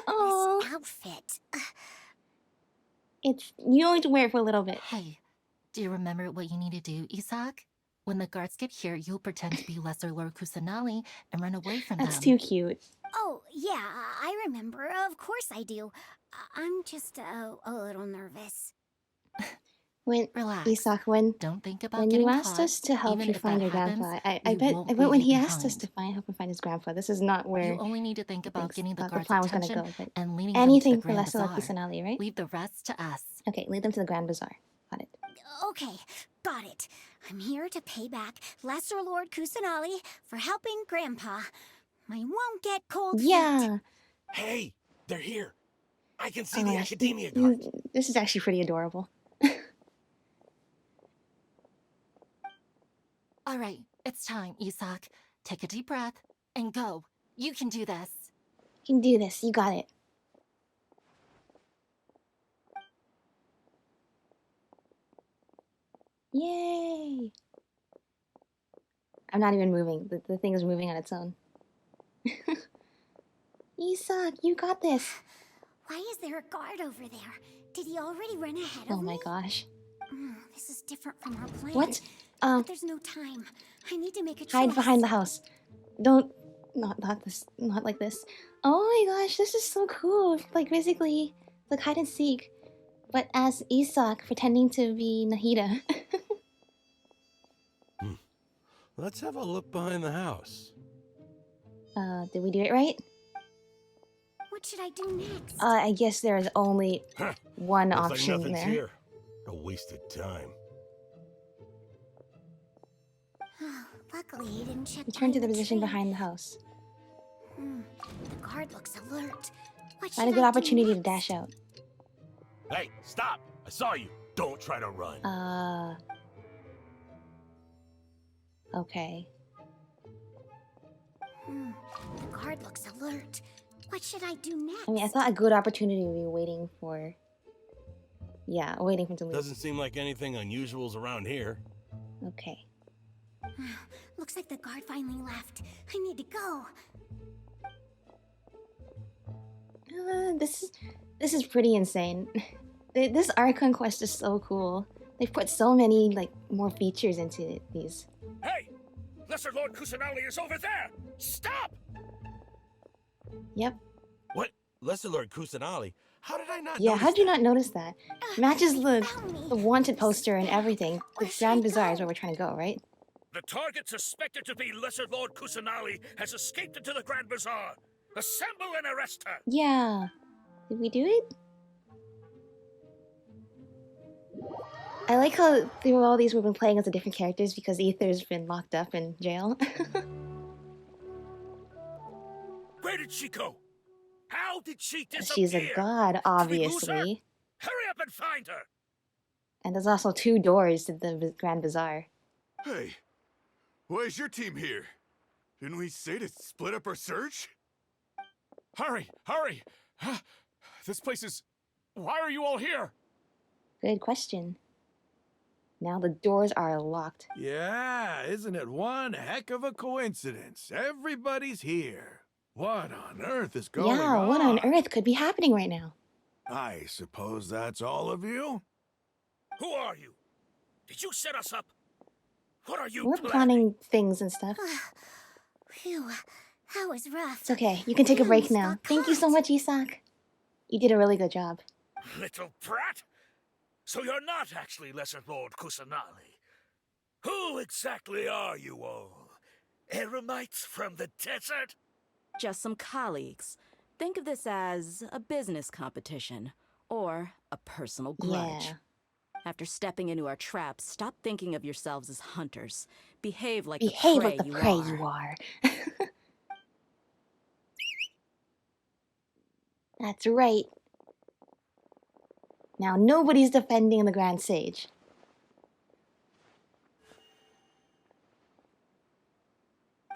Oh, This outfit. you only have to wear it for a little bit. Hey, do you remember what you need to do, Isak? When the guards get here, you'll pretend to be Lesser Lord Kusanali and run away from That's them. too cute. Oh, yeah, I remember. Of course I do. I'm just a little nervous. When Relax. Isak, when Don't think about when getting you asked caught, us to help even you if find that your happens, grandpa, I we bet won't when leave he you asked us behind. to help him find his grandpa, this is not where You only need to think about getting the the guards' plan was gonna attention go. But and leading anything them to for the Grand Lesser Lord Bazaar. Kusanali, right? Leave the rest to us. Okay, lead them to the Grand Bazaar. Got it. Okay, got it. I'm here to pay back Lesser Lord Kusanali for helping Grandpa. I won't get cold feet. Yeah. Hey, they're here. I can see Oh the my gosh, Academia guard. this is actually pretty adorable. All right, it's time, Isak. Take a deep breath and go. You can do this. You can do this. You got it. Yay! I'm not even moving. The thing is moving on its own. Isak, you got this. Why is there a guard over there? Did he already run ahead of Oh me? my gosh. This is different from our plan. What? But there's no time. I need to make a choice. Hide behind the house. Don't. Not this. Not like this. Oh my gosh, this is so cool. Like basically, like hide and seek, but as Isak pretending to be Nahida. Let's have a look behind the house. Did we do it right? What should I do next? I guess there is only one Looks option like nothing's there. here. A wasted time. Luckily, he didn't check. Return to the behind position tree. behind the house. The guard looks alert. What Find a should good I do opportunity to next? dash out. Hey, stop! I saw you. Don't try to run. Okay. The guard looks alert. What should I do next? I mean, I thought a good opportunity would be waiting for. Yeah, waiting for him to leave. Doesn't seem like anything unusual's around here. Okay. Looks like the guard finally left. I need to go. This is pretty insane. This Archon quest is so cool. They've put so many more features into these. Hey! Lesser Lord Kusanali is over there! Stop! Yep. What? Lesser Lord Kusanali? How did I not Yeah, notice how'd you that? not notice that? Matches the wanted poster and everything. The Grand Bazaar is where we're trying to go, right? The target suspected to be Lesser Lord Kusanali has escaped into the Grand Bazaar. Assemble and arrest her! Yeah. Did we do it? I like how through all these we've been playing as the different characters because Aether's been locked up in jail. Where did she go? How did she disappear? She's a god, Did we lose her? obviously. Hurry up and find her! And there's also 2 doors to the Grand Bazaar. Hey, why is your team here? Didn't we say to split up our search? Hurry! Hurry! This place is... Why are you all here? Good question. Now the doors are locked. Yeah, isn't it one heck of a coincidence? Everybody's here. What on earth is going on? Yeah, what on earth could be happening right now? I suppose that's all of you? Who are you? Did you set us up? What are you We're planning things and stuff. Phew, that was rough. It's okay, you can take a break Almost now. got Thank you so much, Isak. You did a really good job. Little brat? So you're not actually Lesser Lord Kusanali. Who exactly are you all? Eremites from the desert? just some colleagues. Think of this as a business competition or a personal grudge. Yeah. After stepping into our traps, stop thinking of yourselves as hunters. Behave like the prey you are. That's right. Now nobody's defending the Grand Sage.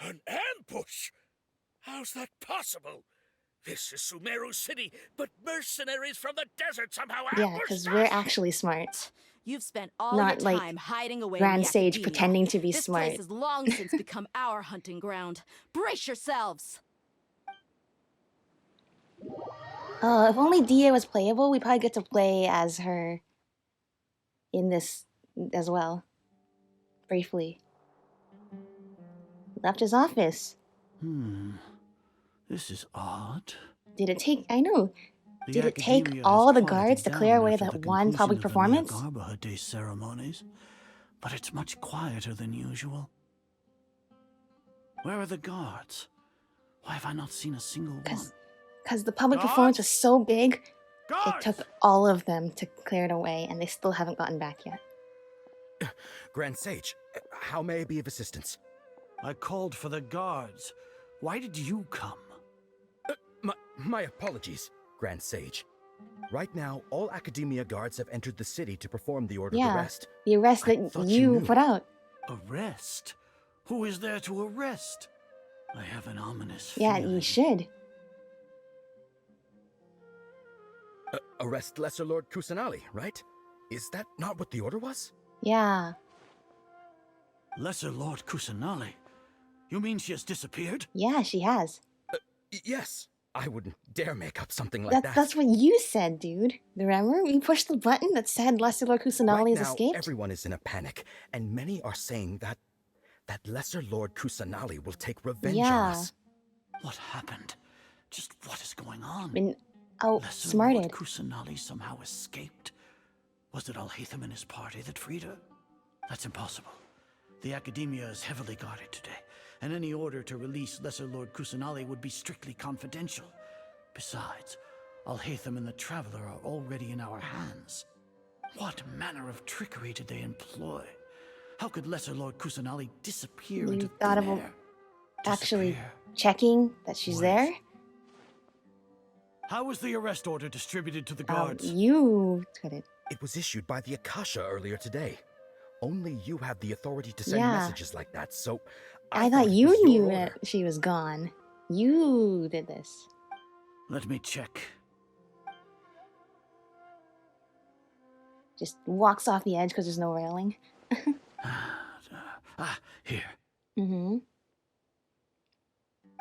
An ambush? How's that possible? This is Sumeru City, but mercenaries from the desert somehow Yeah, because we're actually smart. You've spent all Not your like time hiding away Grand in the Sage academia. pretending to be this smart. This place has long since become our hunting ground. Brace yourselves! If only Dia was playable, we'd probably get to play as her in this as well. Briefly. Left his office. This is odd. Did it take... I know. The Did it take academia all has the quieted guards to down clear away after that the one conclusion public of the performance? Garba Day ceremonies, but it's much quieter than usual. Where are the guards? Why have I not seen a single one? Because the public performance was so big, it took all of them to clear it away, and they still haven't gotten back yet. Grand Sage, how may I be of assistance? I called for the guards. Why did you come? My apologies, Grand Sage. Right now, all Academia guards have entered the city to perform the order of arrest. The arrest that you put out. Arrest? Who is there to arrest? I have an ominous feeling. Yeah, you should. Arrest Lesser Lord Kusanali, right? Is that not what the order was? Yeah. Lesser Lord Kusanali? You mean she has disappeared? Yeah, she has. Yes. I wouldn't dare make up something like that. That's what you said, dude. Remember? We pushed the button that said Lesser Lord Kusanali has escaped? Everyone is in a panic, and many are saying that Lesser Lord Kusanali will take revenge on us. What happened? Just what is going on? Been outsmarted. Lord Kusanali somehow escaped. Was it Alhaitham and his party that freed her? That's impossible. The Academia is heavily guarded today, and any order to release Lesser Lord Kusanali would be strictly confidential. Besides, Alhaitham and the Traveler are already in our hands. What manner of trickery did they employ? How could Lesser Lord Kusanali disappear into thought thin of air? actually checking that she's there? How was the arrest order distributed to the guards? You took it. It was issued by the Akasha earlier today. Only you have the authority to send messages like that, so... I thought you knew that she was gone. You did this. Let me check. Just walks off the edge because there's no railing. Here. Mm-hmm.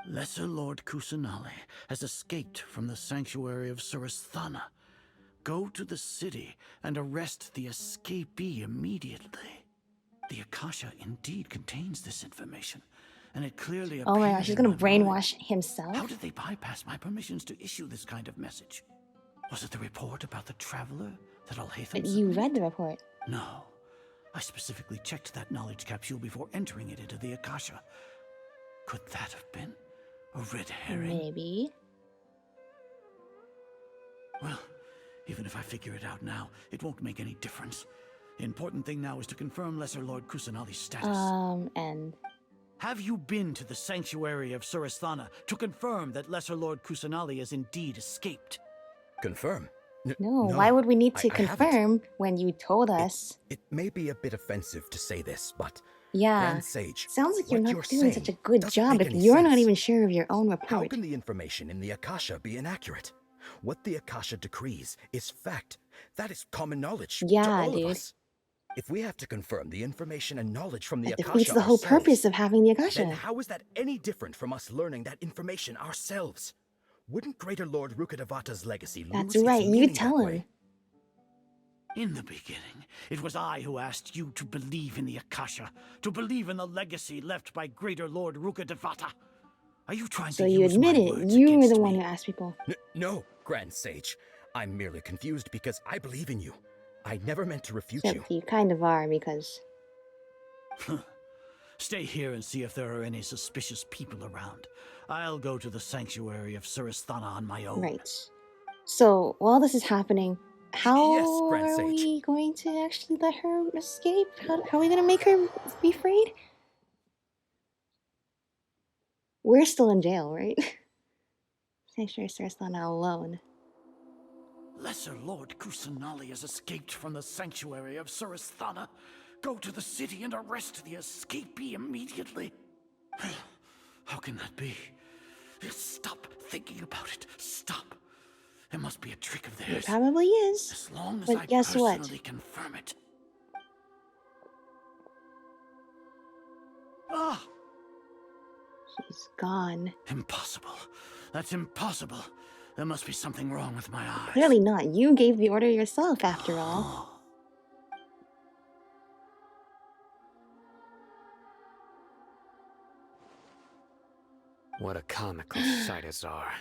Lesser Lord Kusanali has escaped from the sanctuary of Suristhana. Go to the city and arrest the escapee immediately. The Akasha indeed contains this information, and it clearly appears. Oh my gosh, she's gonna brainwash himself? How did they bypass my permissions to issue this kind of message? Was it the report about the Traveler that Alhaitham But you read the report. No. I specifically checked that knowledge capsule before entering it into the Akasha. Could that have been a red herring? Maybe. Well, even if I figure it out now, it won't make any difference. The important thing now is to confirm Lesser Lord Kusanali's status. And... Have you been to the sanctuary of Suristhana to confirm that Lesser Lord Kusanali has indeed escaped? Confirm? No, why would we need to confirm when you told us? It may be a bit offensive to say this, but... Yeah, Grand Sage, sounds like you're not doing such a good job if you're not even sure of your own report. How can the information in the Akasha be inaccurate? What the Akasha decrees is fact. That is common knowledge to all of us. If we have to confirm the information and knowledge from the Akasha defeats the whole purpose of having the Akasha. Then how is that any different from us learning that information ourselves? Wouldn't Greater Lord Rukkhadevata's legacy lose its meaning you tell him. way? In the beginning, it was I who asked you to believe in the Akasha, to believe in the legacy left by Greater Lord Rukkhadevata. Are you trying to use you admit it? You were the one who asked people. No, Grand Sage. I'm merely confused because I believe in you. I never meant to refute Except you kind of are, because... Stay here and see if there are any suspicious people around. I'll go to the sanctuary of Surasthana on my own. Right. So, while this is happening, how Yes, Grand are Sage. we going to actually let her escape? How are we going to make her be freed? We're still in jail, right? Sanctuary Surasthana alone. Lesser Lord Kusanali has escaped from the sanctuary of Surasthana. Go to the city and arrest the escapee immediately. How can that be? Stop thinking about it. Stop. It must be a trick of theirs. It probably is. As long as but I guess what? personally confirm it. Ah! She's gone. Impossible. That's impossible. There must be something wrong with my eyes. Clearly not. You gave the order yourself, after all. What a comical sight, Azar.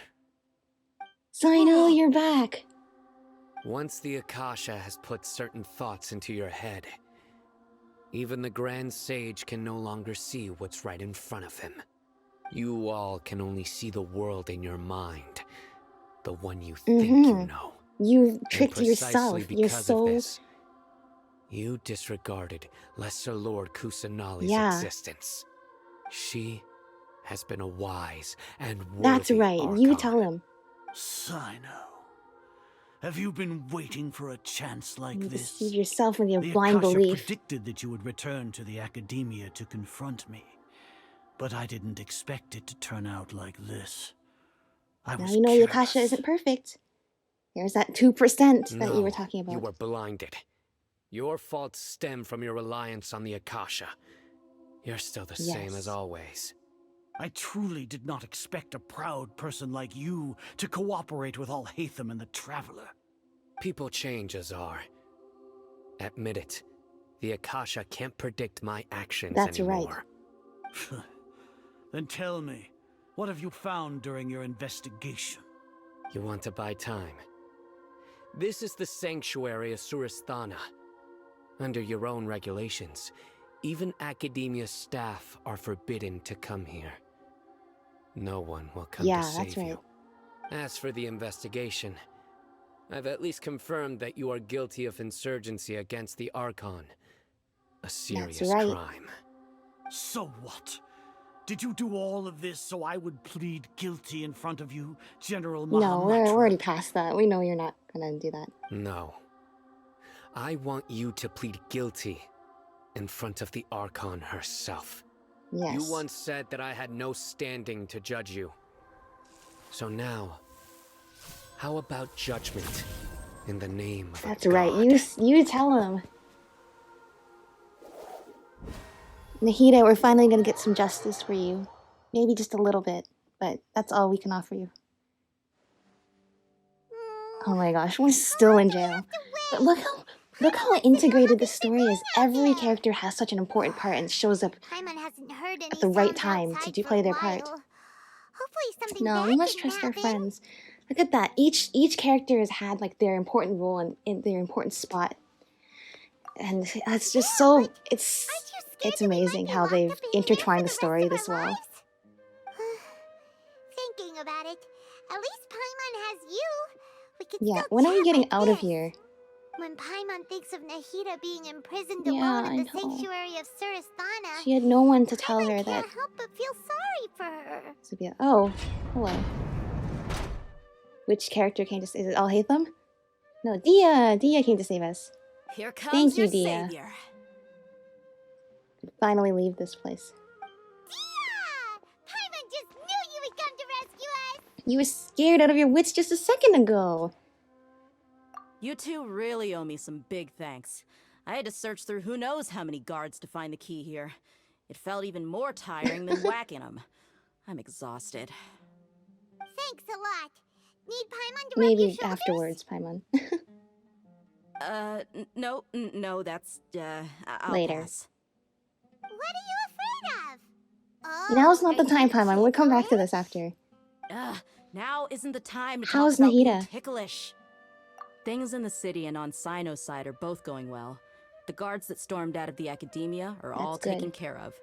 Sino, you're back. Once the Akasha has put certain thoughts into your head, even the Grand Sage can no longer see what's right in front of him. You all can only see the world in your mind, the one you think you know. You've tricked And yourself. precisely You're because so... of this, you disregarded Lesser Lord Kusanali's existence. She has been a wise and worthy That's right. Archon. You tell him. Sino, have you been waiting for a chance like You this? deceive yourself with your The blind Akasha belief. predicted that you would return to the Academia to confront me, but I didn't expect it to turn out like this. I Now was you know the careless. Akasha isn't perfect. There's that 2% that you were talking about. You were blinded. Your faults stem from your reliance on the Akasha. You're still the same as always. I truly did not expect a proud person like you to cooperate with Alhaitham and the Traveler. People change, Azar. Admit it. The Akasha can't predict my actions anymore. Right. Then tell me, what have you found during your investigation? You want to buy time? This is the sanctuary of Surasthana. Under your own regulations, even Academia staff are forbidden to come here. No one will come to save you. As for the investigation, I've at least confirmed that you are guilty of insurgency against the Archon. A serious crime. So what? Did you do all of this so I would plead guilty in front of you, General Mahamatra? No, we're already past that. We know you're not gonna do that. No. I want you to plead guilty in front of the Archon herself. Yes. You once said that I had no standing to judge you. So now, how about judgment in the name of That's right. You tell him. Nahida, we're finally gonna get some justice for you. Maybe just a little bit, but that's all we can offer you. Oh my gosh, we're still in jail. But look how integrated this story is. Every character has such an important part and shows up at the right time to play their part. No, we must trust our friends. Look at that. Each character has had like their important role in their important spot. And that's just so it's amazing how they've intertwined the story this well. Thinking about it, at least Paimon has you. We could Yeah, still when are we chat getting like out of this. here? When Paimon thinks of Nahida being imprisoned Yeah, alone I in the know. sanctuary of Surasthana, She had no one to tell her Paimon that. can't help but feel sorry for her. Sophia. Oh, hello. Which character came to save? Is it Alhaitham? No, Dia. Dia came to save us. Here comes Thank you, your Dia. savior. Finally leave this place. Paimon just knew you would come to rescue us. You were scared out of your wits just a second ago. You two really owe me some big thanks. I had to search through who knows how many guards to find the key here. It felt even more tiring than whacking them. I'm exhausted. Thanks a lot. Need Paimon to rub your Maybe shoulders? afterwards, Paimon. No, that's, I'll Later. pass. What are you afraid of? Oh, Now's not the are time, you Paimon. We'll come back to this after. Now isn't the time to How's talk about being Nahida? ticklish. Things in the city and on Sino's side are both going well. The guards that stormed out of the Academia are all That's good. taken care of.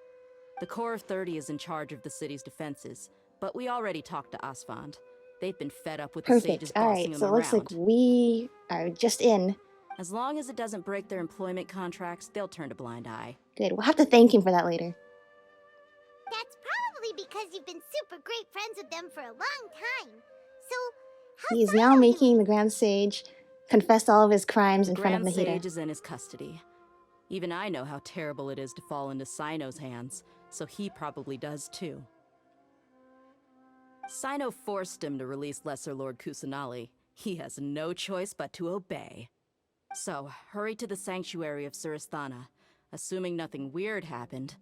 The Corps of 30 is in charge of the city's defenses, but we already talked to Asfand. They've been fed up with the sages bossing them around. So it looks like we are just in. As long as it doesn't break their employment contracts, they'll turn a blind eye. Good. We'll have to thank him for that later. That's probably because you've been super great friends with them for a long time. So, he's now making the Grand Sage confess all of his crimes in front of Nahida. The Grand Sage is in his custody. Even I know how terrible it is to fall into Cyno's hands, so he probably does too. Cyno forced him to release Lesser Lord Kusanali. He has no choice but to obey. So, hurry to the sanctuary of Surasthana. Assuming nothing weird happened,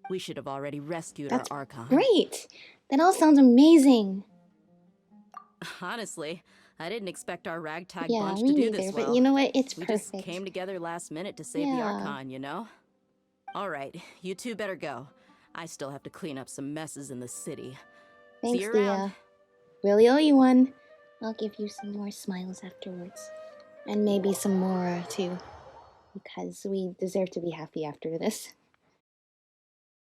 we should have already rescued our Archon. Great! That all sounds amazing. Honestly, I didn't expect our ragtag bunch to do this well. But you know what? It's we perfect. Just came together last minute to save the Archon, you know? Alright, you two better go. I still have to clean up some messes in the city. Thanks, See you around. Really owe you one. I'll give you some more smiles afterwards. And maybe some more, too. Because we deserve to be happy after this.